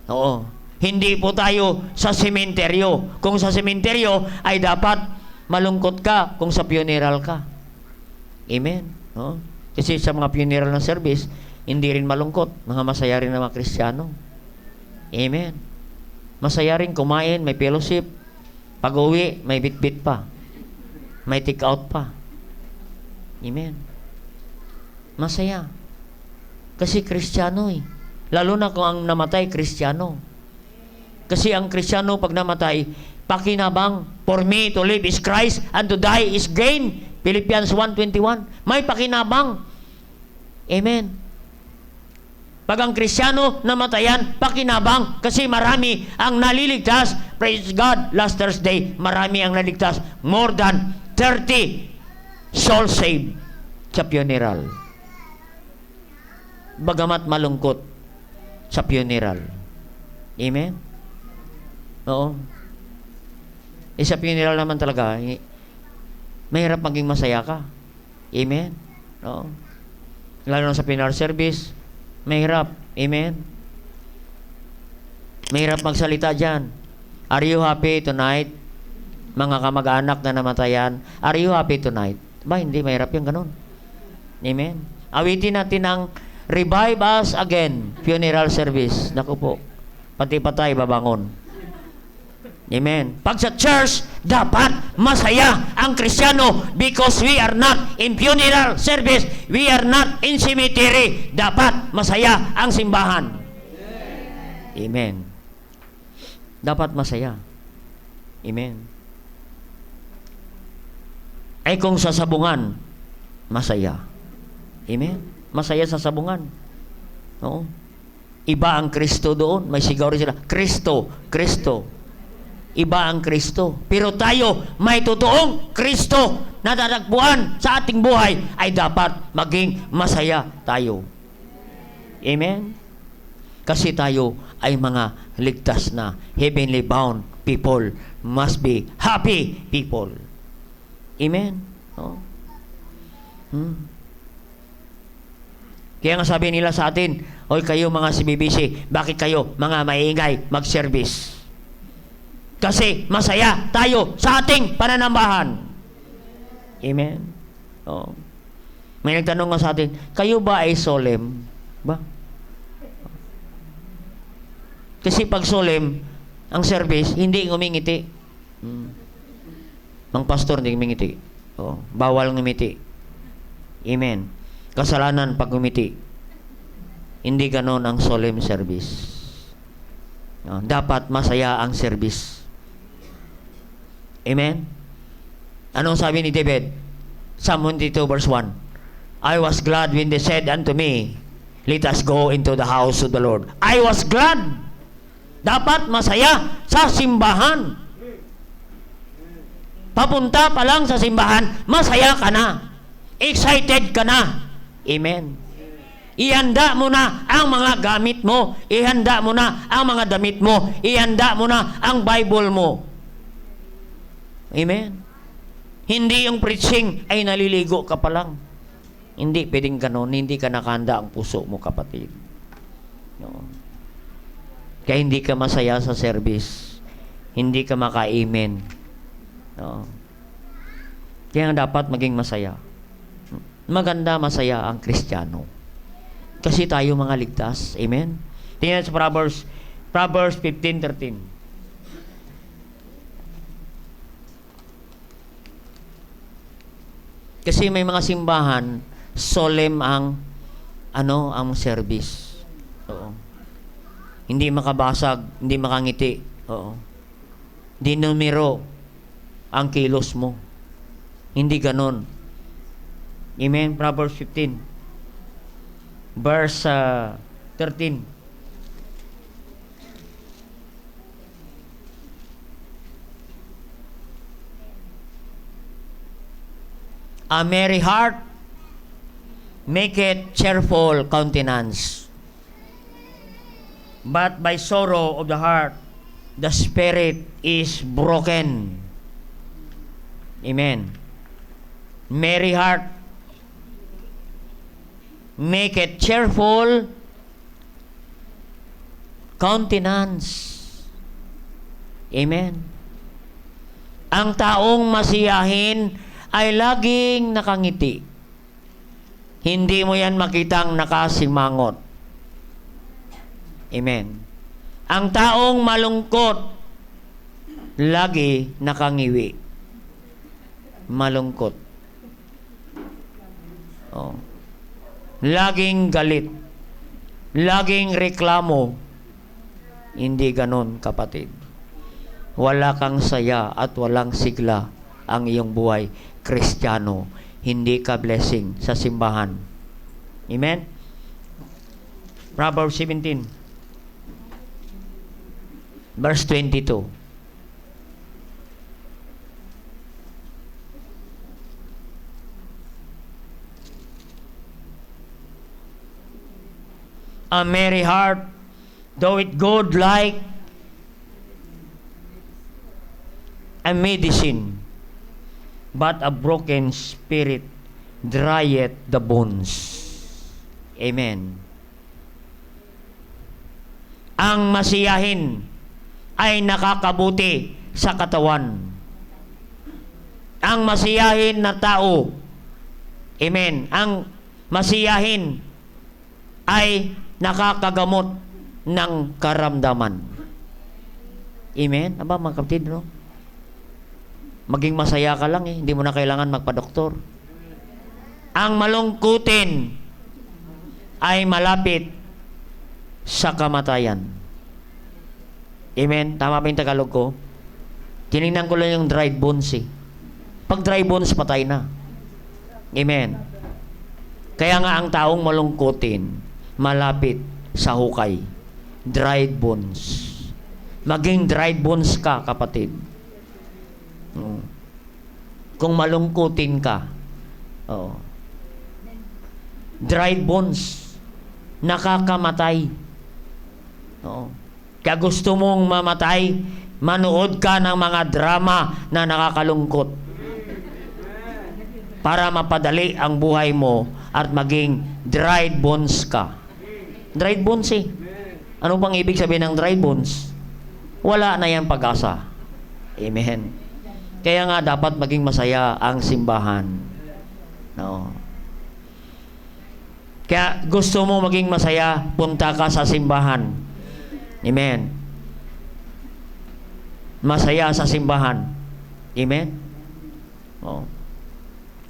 Oo. Hindi po tayo sa sementeryo. Kung sa sementeryo ay dapat malungkot ka kung sa funeral ka. Amen. No? Kasi sa mga funeral na service, hindi rin malungkot. Mga masaya rin na mga Kristiyano. Amen. Masaya rin kumain, may fellowship. Pag-uwi, may bit-bit pa. May take-out pa. Amen. Masaya. Kasi Kristiyano eh. Lalo na kung ang namatay, Kristiyano. Kasi ang Kristiyano pag namatay, pakinabang, for me to live is Christ and to die is gain. Philippians 1:21. May pakinabang. Amen. Pag ang Kristiyano namatayan, pakinabang kasi marami ang naliligtas. Praise God, last Thursday, marami ang naligtas. More than 30 soul saved sa funeral. Bagamat malungkot sa funeral. Amen? Oo. Sa funeral naman talaga, mahirap maging masaya ka. Amen? Oo. Lalo na sa funeral service, mahirap. Amen? Mahirap magsalita dyan. Are you happy tonight? Mga kamag-anak na namatayan, are you happy tonight? Ba, hindi, mahirap yung ganun. Amen? Awitin natin ang Revive Us Again funeral service. Naku po, pati patay babangon. Amen. Pag sa church, dapat masaya ang Kristiyano because we are not in funeral service. We are not in cemetery. Dapat masaya ang simbahan. Amen. Dapat masaya. Amen. Ay kung sa sabungan, masaya. Amen. Masaya sa sabungan. Oo. Iba ang Kristo doon. May sigaw rin sila, Kristo, Kristo. Iba ang Kristo. Pero tayo, may totoong Kristo na dadagpuan sa ating buhay, ay dapat maging masaya tayo. Amen? Kasi tayo ay mga ligtas na heavenly bound people, must be happy people. Amen? Oh. Kaya nga sabi nila sa atin, oy kayo mga CBBC, bakit kayo mga maingay mag-service? Kasi masaya tayo sa ating pananambahan. Amen? Oh. May nagtanong nga sa atin, kayo ba ay solemn? Ba? Kasi pag solemn, ang service, hindi ngumingiti. Ang pastor hindi ngumingiti. Oh, bawal ngumiti. Amen. Kasalanan pag ngumiti. Hindi ganon ang solemn service. Oh, dapat masaya ang service. Amen? Anong sabi ni David? Psalm 22 verse 1. I was glad when they said unto me, let us go into the house of the Lord. I was glad. Dapat masaya sa simbahan. Papunta pa lang sa simbahan, masaya ka na. Excited ka na. Amen. Ihanda mo na ang mga gamit mo. Ihanda mo na ang mga damit mo. Ihanda mo na ang Bible mo. Amen. Hindi yung preaching ay naliligo ka pa lang. Hindi pwedeng ganon. Hindi ka nakahanda ang puso mo, kapatid. No. Kaya hindi ka masaya sa service. Hindi ka maka-amen. No. Kaya dapat maging masaya. Maganda, masaya ang Kristiyano. Kasi tayo mga ligtas. Amen? Tingnan sa Proverbs 15:13. Kasi may mga simbahan, solemn ang service. Oo. Hindi makabasag, hindi makangiti. Oo. Hindi numero ang kilos mo. Hindi ganon. Amen? Proverbs 15. Verse 13. A merry heart maketh cheerful countenance, but by sorrow of the heart the spirit is broken. Amen. Merry heart maketh cheerful countenance. Amen. Ang taong masiyahin ay laging nakangiti. Hindi mo yan makitang nakasimangot. Amen. Ang taong malungkot, lagi nakangiwi. Malungkot. Oh. Laging galit. Laging reklamo. Hindi ganon, kapatid. Wala kang saya at walang sigla ang iyong buhay. Kristiyano, hindi ka blessing sa simbahan. Amen? Proverbs 17 verse 22. A merry heart, though it good like a medicine, but a broken spirit drieth the bones. Amen. Ang masiyahin ay nakakabuti sa katawan. Ang masiyahin na tao, amen, ang masiyahin ay nakakagamot ng karamdaman. Amen? Aba, mga kapatid, no? Maging masaya ka lang hindi mo na kailangan magpa-doktor. Ang malungkutin ay malapit sa kamatayan. Amen? Tama ba yung Tagalog ko? Tinignan ko lang yung dried bones Pag dry bones, patay na. Amen? Kaya nga ang taong malungkutin, malapit sa hukay. Dried bones. Maging dried bones ka, kapatid. Kung malungkutin ka, dried bones, nakakamatay. Kaya gusto mong mamatay, manood ka ng mga drama na nakakalungkot para mapadali ang buhay mo at maging dried bones ka. Dried bones Ano bang ibig sabihin ng dried bones? Wala na yan pag-asa. Amen. Kaya nga dapat maging masaya ang simbahan. No. Kaya gusto mo maging masaya, punta ka sa simbahan. Amen. Masaya sa simbahan. Amen.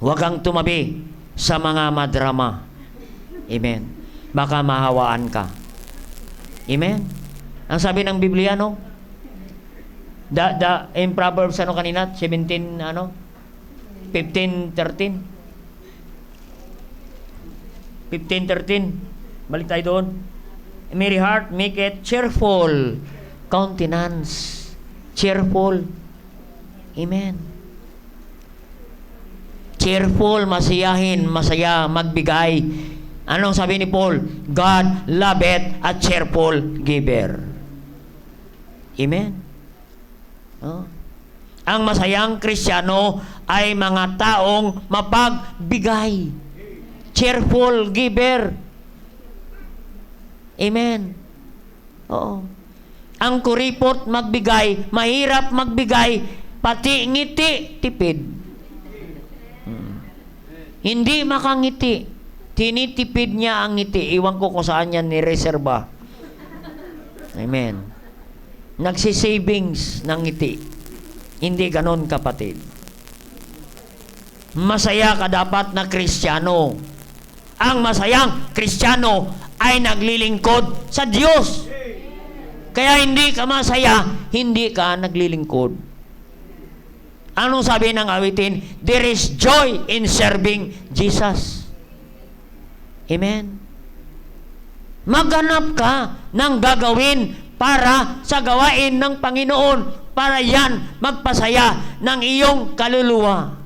Huwag kang tumabi sa mga madrama. Amen. Baka mahawaan ka. Amen. Ang sabi ng Biblia, no? In Proverbs, kanina? 17, 15:13. 15:13. Balik tayo doon. A merry heart make it cheerful countenance. Cheerful. Amen. Cheerful, masiyahin, masaya, magbigay. Anong sabi ni Paul? God loveth a cheerful giver. Amen. Ang masayang Kristiyano ay mga taong mapagbigay. Cheerful giver. Amen. Ang kuripot magbigay, mahirap magbigay, pati ngiti, tipid. Hindi makangiti. Tinitipid niya ang ngiti. Iwan ko kung saan niya nireserba. Amen. Nagsisavings ng ngiti. Hindi ganon, kapatid. Masaya ka dapat na Kristiyano. Ang masayang Kristiyano ay naglilingkod sa Diyos. Kaya hindi ka masaya, hindi ka naglilingkod. Anong sabi ng awitin? There is joy in serving Jesus. Amen. Maghanap ka ng gagawin para sa gawain ng Panginoon, para yan magpasaya ng iyong kaluluwa.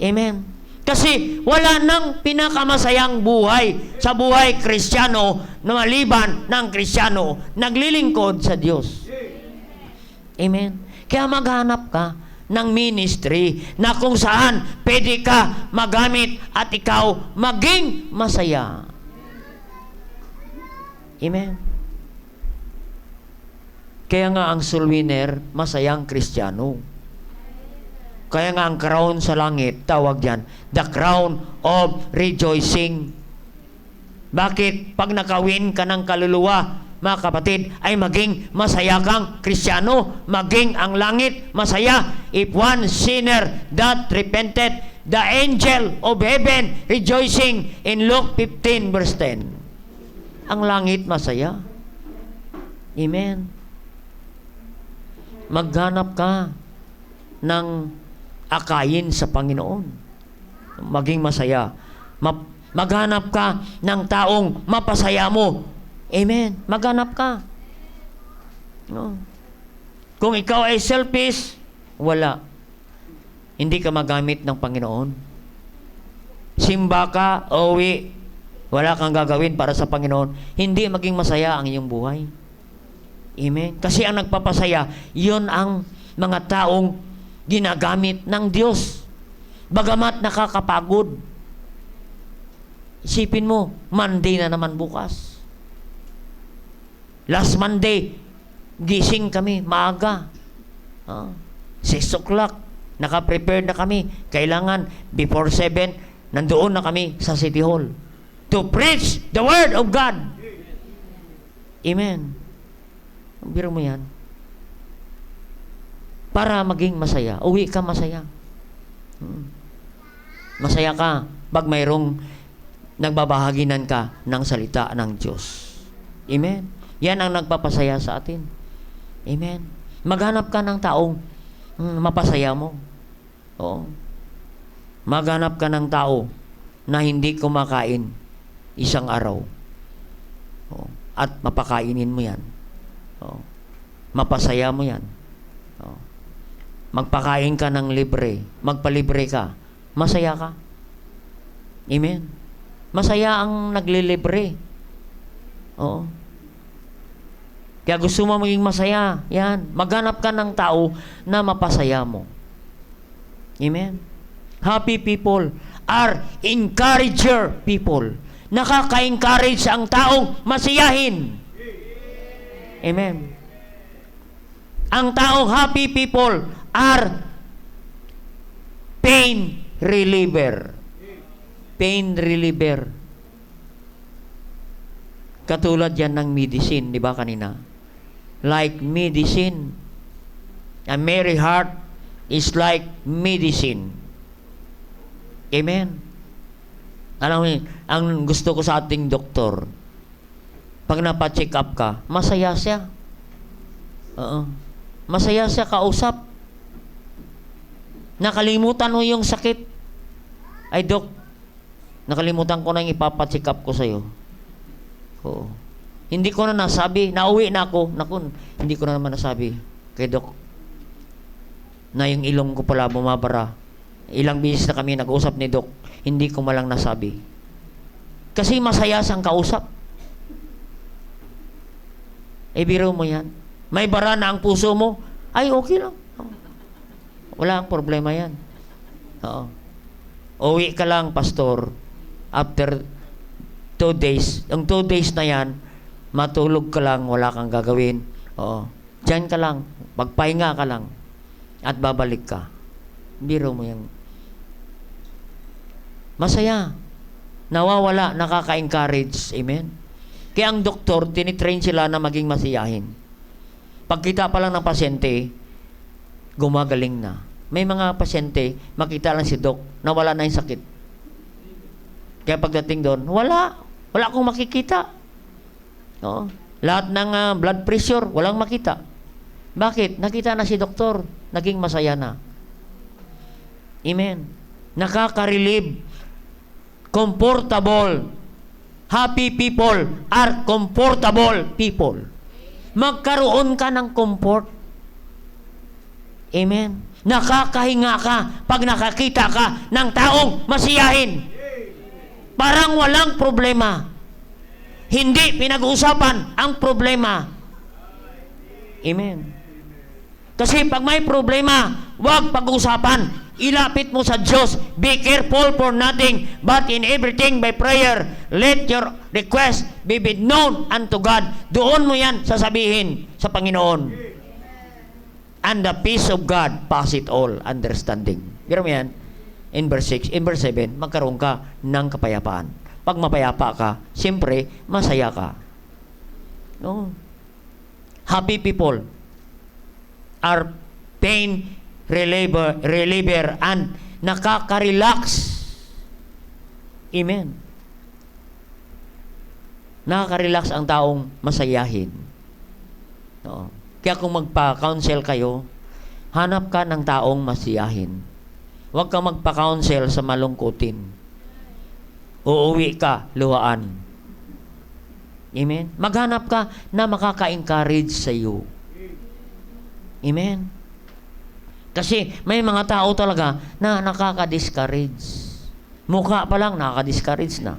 Amen. Kasi wala nang pinakamasayang buhay sa buhay Kristiyano na maliban ng Kristiyano naglilingkod sa Diyos. Amen. Kaya maghanap ka ng ministry na kung saan pwede ka magamit at ikaw maging masaya. Amen. Kaya nga ang soul winner, masayang Kristiyano. Kaya nga ang crown sa langit, tawag yan, the crown of rejoicing. Bakit? Pag nakawin ka ng kaluluwa, mga kapatid, ay maging masaya kang Kristiyano, maging ang langit masaya. If one sinner that repented, the angel of heaven rejoicing in Luke 15 verse 10. Ang langit masaya. Amen. Maghanap ka ng akayin sa Panginoon. Maging masaya. Maghanap ka ng taong mapasaya mo. Amen. Maghanap ka. No. Kung ikaw ay selfish, wala. Hindi ka magamit ng Panginoon. Simba ka, uwi, wala kang gagawin para sa Panginoon, hindi maging masaya ang iyong buhay. Amen? Kasi ang nagpapasaya, yun ang mga taong ginagamit ng Diyos. Bagamat nakakapagod. Isipin mo, Monday na naman bukas. Last Monday, gising kami, maaga. 6 o'clock, naka-prepare na kami. Kailangan, before 7, nandoon na kami sa City Hall to preach the Word of God. Amen. Biro mo yan. Para maging masaya. Uwi ka masaya. Masaya ka pag mayroong nagbabahaginan ka ng salita ng Diyos. Amen. Yan ang nagpapasaya sa atin. Amen. Maghanap ka ng taong mapasaya mo. Oo. Maghanap ka ng tao na hindi kumakain isang araw. Oo. At mapakainin mo yan. Oo. Mapasaya mo yan. Oo. Magpakain ka ng libre. Magpalibre ka. Masaya ka. Amen. Masaya ang naglilibre. Oo. Kaya gusto mo maging masaya. Yan. Maghanap ka ng tao na mapasaya mo. Amen. Happy people are encourager people. Nakaka-encourage ang taong masiyahin. Amen. Ang taong happy people are pain reliever. Pain reliever. Katulad yan ng medicine, di ba kanina? Like medicine. A merry heart is like medicine. Amen. Alam mo, ang gusto ko sa ating doktor, pag napacheck up ka, masaya siya. Oo. Masaya siya kausap. Nakalimutan mo yung sakit. Ay, Dok, nakalimutan ko na yung ipapacheck up ko sa'yo. Oo. Hindi ko na nasabi. Nauwi na ako. Naku, hindi ko na naman nasabi kay Dok na yung ilong ko pala bumabara. Ilang beses na kami nag-usap ni Dok, hindi ko malang nasabi. Kasi masaya siyang kausap. Eh, biro mo yan. May bara na ang puso mo. Ay, okay lang. Wala ang problema yan. Oo. Uwi ka lang, pastor. After 2 days. Ang 2 days na yan, matulog ka lang, wala kang gagawin. Oo. Diyan ka lang. Magpahinga ka lang. At babalik ka. Biro mo yan. Masaya. Nawawala, nakaka-encourage. Amen? Kaya ang doktor, tinitrain sila na maging masiyahin. Pagkita pa lang ng pasyente, gumagaling na. May mga pasyente, makita lang si Doc, na wala na yung sakit. Kaya pagdating doon, wala akong makikita. No? Lahat ng blood pressure, walang makita. Bakit? Nakita na si doktor, naging masaya na. Amen. Nakaka-relieve. Comfortable. Happy people are comfortable people. Magkaroon ka ng comfort. Amen. Nakakahinga ka pag nakakita ka ng taong masiyahin. Parang walang problema. Hindi pinag-uusapan ang problema. Amen. Kasi pag may problema, huwag pag-usapan. Ilapit mo sa Diyos. Be careful for nothing, but in everything by prayer, let your request be made known unto God. Doon mo yan sasabihin sa Panginoon. And the peace of God passeth all understanding. Pero mo yan, in verse 6, in verse 7, magkaroon ka ng kapayapaan. Pag mapayapa ka, siyempre, masaya ka. No? Happy people are pain reliever and nakaka-relax. Amen. Nakaka-relax ang taong masayahin. No? Kaya kung magpa-counsel kayo, hanap ka ng taong masiyahin. Huwag kang magpa-counsel sa malungkutin. Uuwi ka, luhaan. Amen? Maghanap ka na makaka-encourage sa iyo. Amen? Kasi may mga tao talaga na nakaka-discourage. Mukha pa lang, nakaka-discourage na.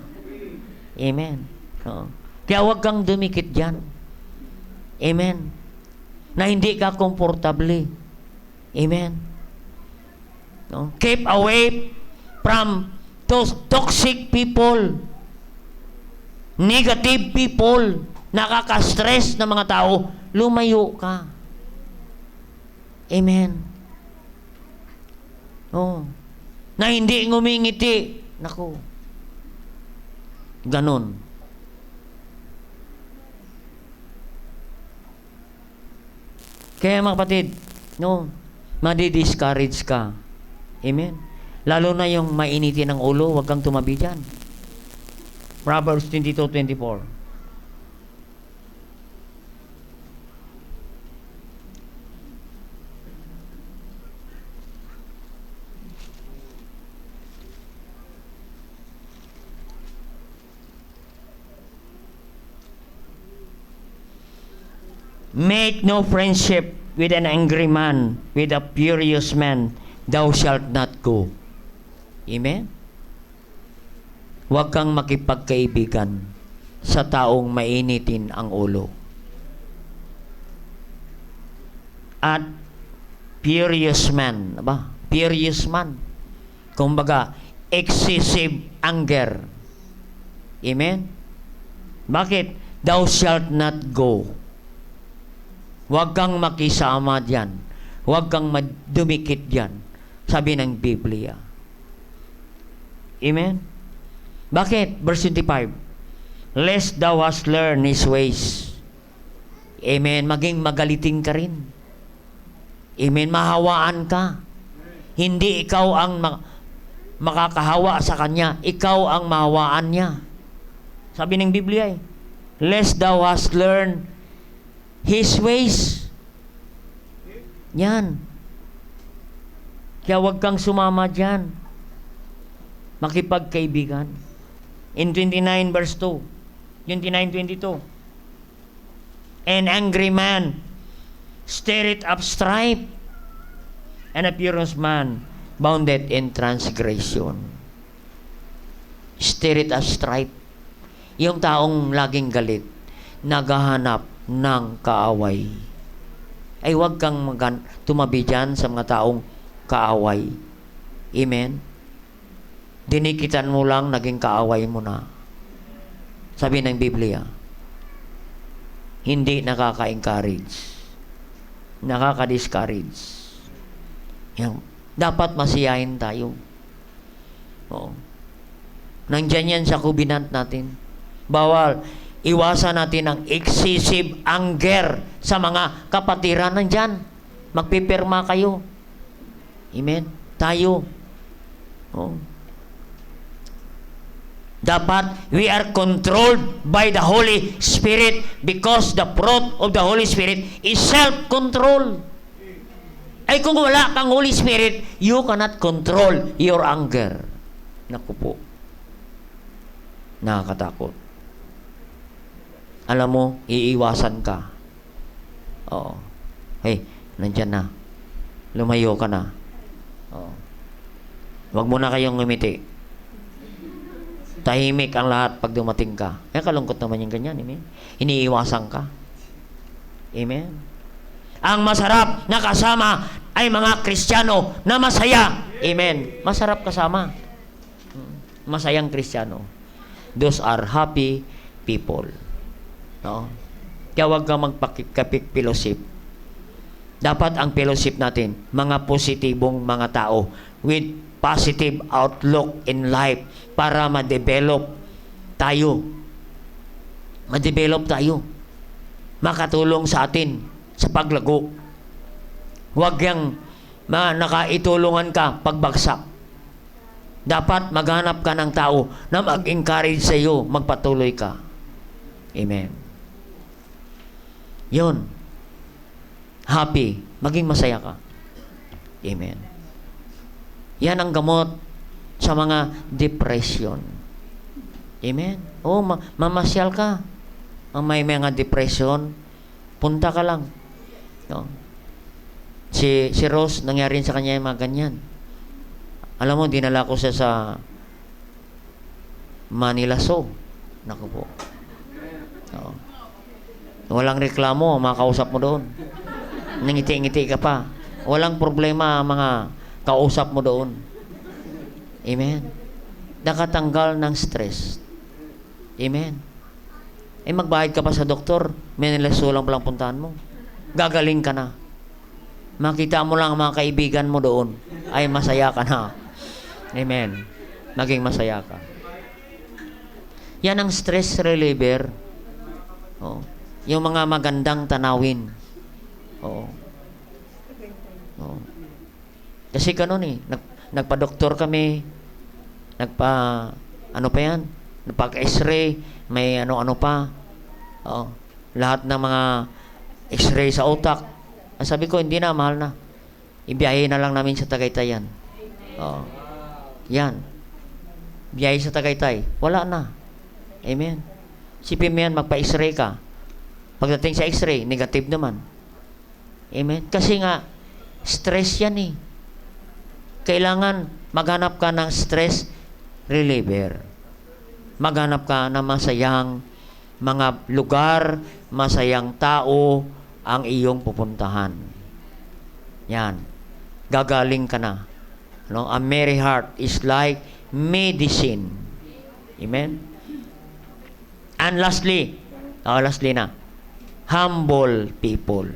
Amen. Oo. Kaya huwag kang dumikit dyan. Amen. Na hindi ka komportable. Amen. No? Keep away from those toxic people. Negative people. Nakaka-stress na mga tao. Lumayo ka. Amen. Oh. Na hindi ngumingiti. Naku. Ganon. Kaya mga kapatid, no, madi-discourage ka. Amen. Lalo na yung mainitin ng ulo, huwag kang tumabi dyan. Proverbs 22:24. Make no friendship with an angry man, with a furious man, thou shalt not go. Amen? Huwag kang makipagkaibigan sa taong mainitin ang ulo. At furious man, ba? Furious man. Kumbaga, excessive anger. Amen? Bakit? Thou shalt not go. Huwag kang makisama diyan. Huwag kang dumikit diyan. Sabi ng Biblia. Amen? Bakit? Verse 25. Lest thou hast learned his ways. Amen? Maging magaliting ka rin. Amen? Mahawaan ka. Hindi ikaw ang makakahawa sa kanya. Ikaw ang mahawaan niya. Sabi ng Biblia lest thou hast learned his ways. Yan. Kaya huwag kang sumama dyan. Makipagkaibigan. In 29 verse 2. 29:22. An angry man stirreth up strife, and a furious man bounded in transgression. Stirreth up strife. Yung taong laging galit, naghahanap ng kaaway. Ay huwag kang tumabi dyan sa mga taong kaaway. Amen? Dinikitan mo lang, naging kaaway mo na. Sabi ng Biblia, hindi nakaka-encourage. Nakaka-discourage. Yan. Dapat masiyahin tayo. Oo. Nandyan yan sa covenant natin. Bawal. Iwasan natin ang excessive anger sa mga kapatiran nandyan. Magpipirma kayo. Amen? Tayo. Oh. Dapat we are controlled by the Holy Spirit because the fruit of the Holy Spirit is self-control. Ay kung wala kang Holy Spirit, you cannot control your anger. Naku po. Nakakatakot. Alam mo, iiwasan ka. Oo. Hey, nandyan na. Lumayo ka na. Oo. Huwag mo na kayong ngumiti. Tahimik ang lahat pag dumating ka. Kalungkot naman yung ganyan. Amen? Iniiwasan ka. Amen? Ang masarap na kasama ay mga Kristiyano na masaya. Amen? Masarap kasama. Masayang Kristiyano. Those are happy people. No? Kaya huwag kang magpakipik-fellowship. Dapat ang fellowship natin, mga positibong mga tao with positive outlook in life para ma-develop tayo. Ma-develop tayo. Makatulong sa atin sa paglago. Huwag yang nakaitulungan ka pagbagsak. Dapat maghanap ka ng tao na mag-encourage sa iyo, magpatuloy ka. Amen. Yun. Happy. Maging masaya ka. Amen. Yan ang gamot sa mga depression. Amen. Oh, mamasyal ka. Ang may mga depression, punta ka lang. No? Si Rose, nangyari sa kanya yung mga ganyan. Alam mo, dinala ko siya sa Manila Zoo. Naku po. Oo. Walang reklamo, makausap mo doon. Nangiti-ngiti ka pa. Walang problema mga kausap mo doon. Amen. Nakatanggal ng stress. Amen. Magbayad ka pa sa doktor, may nilaso lang palang puntahan mo. Gagaling ka na. Makita mo lang ang mga kaibigan mo doon, ay masaya ka na. Amen. Naging masaya ka. Yan ang stress reliever. Oh. Yung mga magandang tanawin. Oo. Oo. Kasi kanon nagpa-doktor kami, ano pa yan? Nagpa-x-ray, may ano-ano pa. Oo. Lahat ng mga x-ray sa utak. Sabi ko, hindi na, mahal na. Ibiyahe na lang namin sa Tagaytay yan. Oo. Yan. Biyahe sa Tagaytay. Wala na. Amen. Sipin mo yan, magpa-x-ray ka. Pagdating sa x-ray, negative naman. Amen. Kasi nga, stress yan eh. Kailangan maghanap ka ng stress reliever. Maghanap ka ng masayang mga lugar, masayang tao ang iyong pupuntahan. Yan. Gagaling ka na. No? A merry heart is like medicine. Amen? And lastly na, humble people.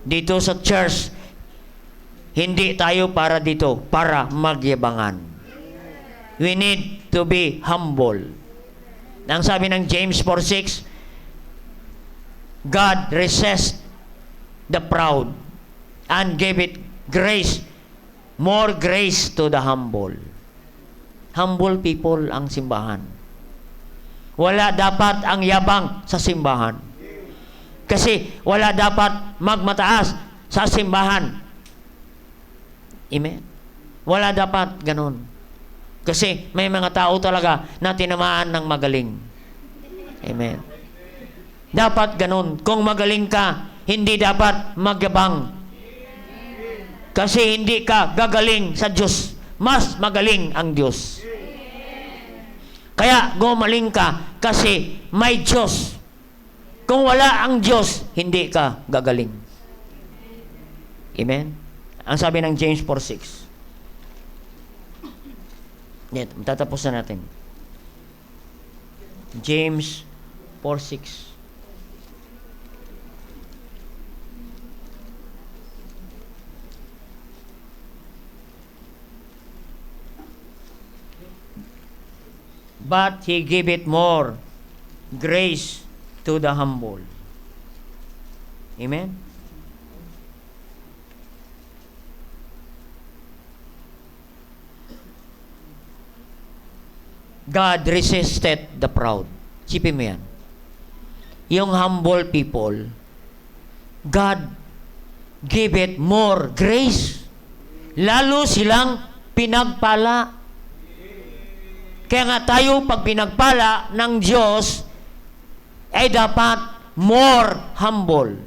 Dito sa church, hindi tayo para dito, para magyabangan. We need to be humble. Ang sabi ng James 4:6, God resists the proud and give it grace, more grace to the humble. Humble people ang simbahan. Wala dapat ang yabang sa simbahan. Kasi wala dapat magmataas sa simbahan. Amen? Wala dapat ganun. Kasi may mga tao talaga na tinamaan ng magaling. Amen. Dapat ganun. Kung magaling ka, hindi dapat magyabang. Kasi hindi ka gagaling sa Diyos. Mas magaling ang Diyos. Kaya gumaling ka kasi may Diyos. Kung wala ang Diyos, hindi ka gagaling. Amen? Ang sabi ng James 4:6. Yan, matatapos na natin. James 4:6. But He give it more grace to the humble. Amen? God resisted the proud. Sipin mo yan. Yung humble people, God give it more grace. Lalo silang pinagpala. Kaya nga tayo, pag pinagpala ng Diyos, ay dapat more humble.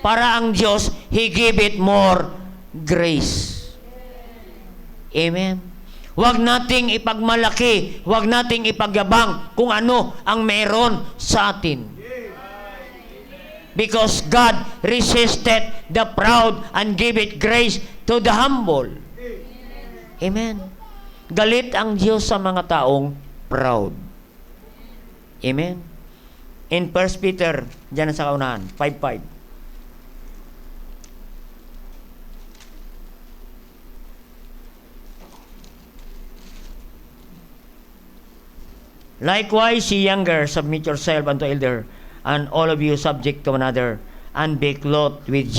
Para ang Diyos, He give it more grace. Amen? Huwag nating ipagmalaki, huwag nating ipagyabang kung ano ang meron sa atin. Because God resisted the proud and give it grace to the humble. Amen. Galit ang Diyos sa mga taong proud. Amen. In 1 Peter, dyan sa kaunahan, 5:5. Likewise, ye younger, submit yourself unto elder, and all of you subject to one another, and be clothed with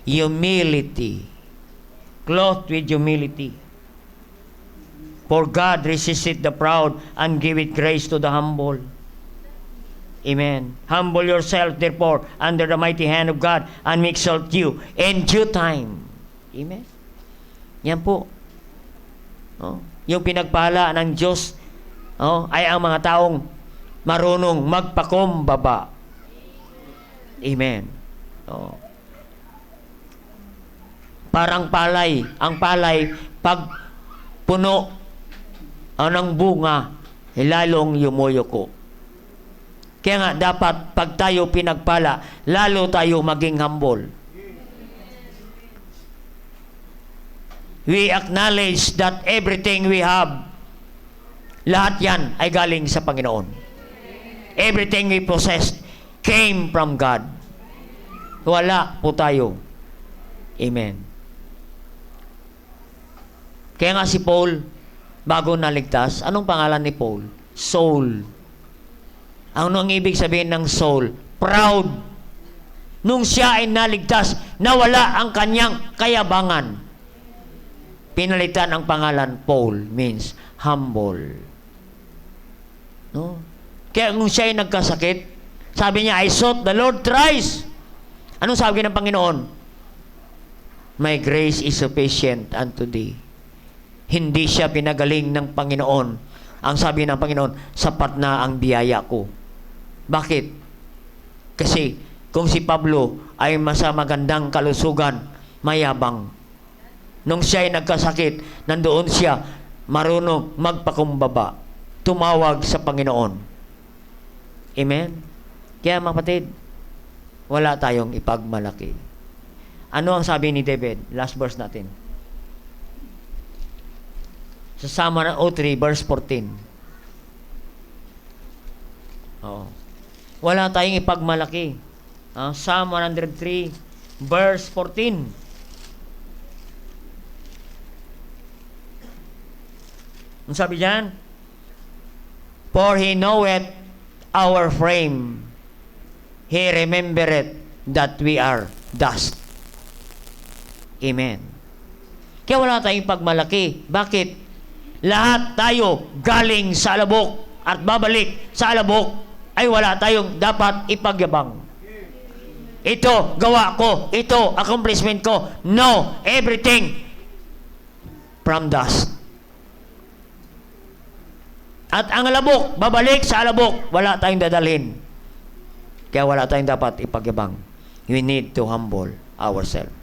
humility. Clothed with humility. For God resisteth the proud, and giveth grace to the humble. Amen. Humble yourself, therefore, under the mighty hand of God, and may exalt you in due time. Amen. Yan po. Oh, yung pinagpala ng Diyos, ay ang mga taong marunong magpakumbaba. Amen. Oh. Parang palay. Ang palay, pag puno ng bunga, lalong yumuyuko. Kaya nga, dapat pag tayo pinagpala, lalo tayo maging humble. We acknowledge that everything we have, lahat yan ay galing sa Panginoon. Everything we possess came from God. Wala po tayo. Amen. Kaya nga si Paul, bago naligtas, anong pangalan ni Paul? Soul. Ano ang ibig sabihin ng soul? Proud. Nung siya ay naligtas, nawala ang kanyang kayabangan. Pinalitan ang pangalan Paul, means humble. No? Kaya nung siya ay nagkasakit, sabi niya, I sought the Lord thrice. Anong sabi ng Panginoon? My grace is sufficient unto thee. Hindi siya pinagaling ng Panginoon. Ang sabi ng Panginoon, sapat na ang biyaya ko. Bakit? Kasi kung si Pablo ay magandang kalusugan, mayabang. Nung siya ay nagkasakit, nandoon siya marunong magpakumbaba, tumawag sa Panginoon. Amen? Kaya mga kapatid, wala tayong ipagmalaki. Ano ang sabi ni David? Last verse natin. Sa Psalm 103, verse 14. Oo. Wala tayong ipagmalaki. Psalm 103, verse 14. Ang sabi diyan? For He knoweth our frame. He remembereth that we are dust. Amen. Kaya wala tayong pagmalaki. Bakit? Lahat tayo galing sa alabok at babalik sa alabok, ay wala tayong dapat ipagyabang. Ito, gawa ko. Ito, accomplishment ko. No, everything from dust. At ang alabok, babalik sa alabok, wala tayong dadalhin. Kaya wala tayong dapat ipagyabang. We need to humble ourselves.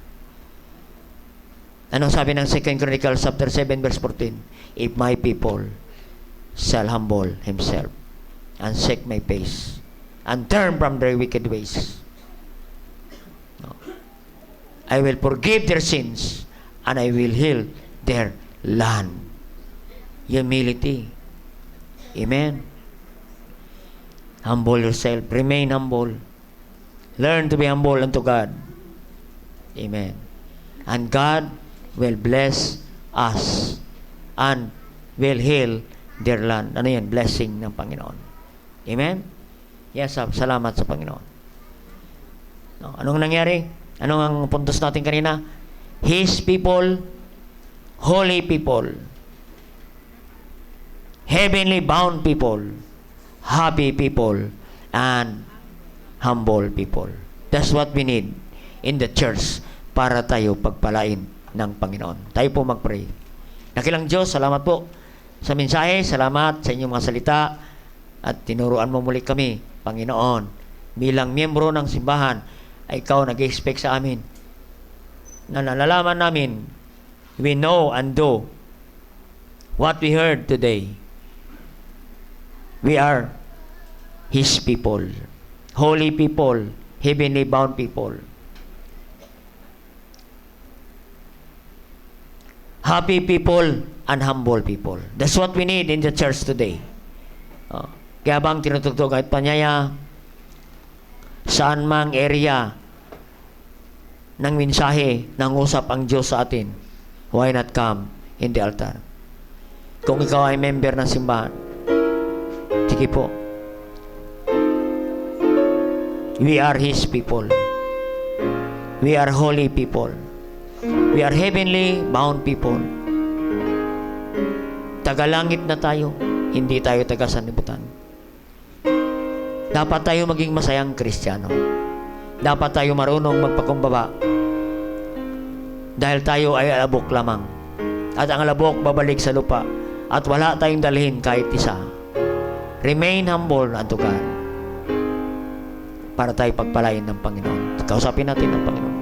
Anong sabi ng 2 Chronicles chapter 7 verse 14? If my people shall humble himself and seek my face and turn from their wicked ways, I will forgive their sins and I will heal their land. Humility. Amen. Humble yourself. Remain humble. Learn to be humble unto God. Amen. And God will bless us and will heal their land. Ano yan? Blessing ng Panginoon. Amen? Yes, salamat sa Panginoon. No, anong nangyari? Anong ang puntos natin kanina? His people, holy people, heavenly bound people, happy people, and humble people. That's what we need in the church para tayo pagpalain ng Panginoon. Tayo po mag-pray. Nakilang Diyos, salamat po sa mensahe, salamat sa inyong mga salita at tinuruan mo muli kami, Panginoon, bilang miyembro ng simbahan, ay ikaw nag-expect sa amin na nalalaman namin, we know and do what we heard today. We are His people, holy people, heavenly bound people, happy people, and humble people. That's what we need in the church today. Kaya bang tinutugtog kahit panyaya, saan mang area ng mensahe, ng usap ang Diyos sa atin, why not come in the altar? Kung ikaw ay member ng simbahan, sige po. We are His people. We are holy people. We are heavenly bound people. Tagalangit na tayo, hindi tayo taga-sanlibutan. Dapat tayo maging masayang Kristiyano. Dapat tayo marunong magpakumbaba. Dahil tayo ay alabok lamang. At ang alabok babalik sa lupa. At wala tayong dalhin kahit isa. Remain humble unto God. Para tayo pagpalain ng Panginoon. Kausapin natin ng Panginoon.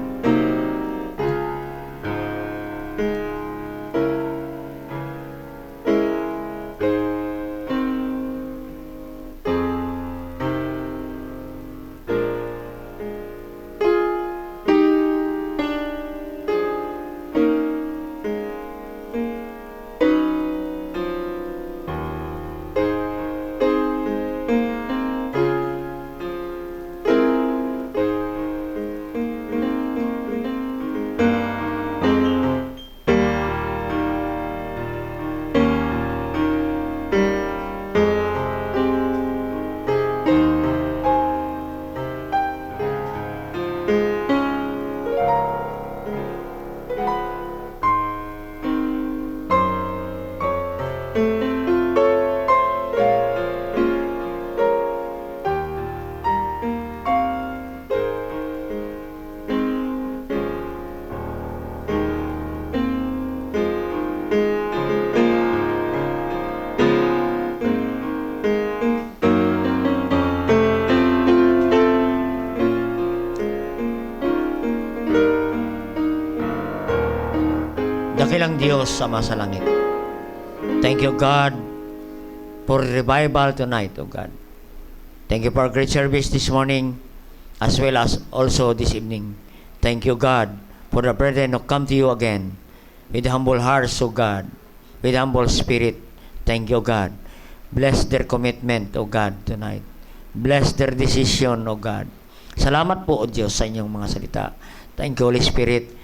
Dakilang Diyos sama sa langit. Thank you, God, for revival tonight, O God. Thank you for our great service this morning, as well as also this evening. Thank you, God, for the brethren who come to you again with humble hearts, O God, with humble spirit. Thank you, God. Bless their commitment, O God, tonight. Bless their decision, O God. Salamat po, O Diyos, sa inyong mga salita. Thank you, Holy Spirit.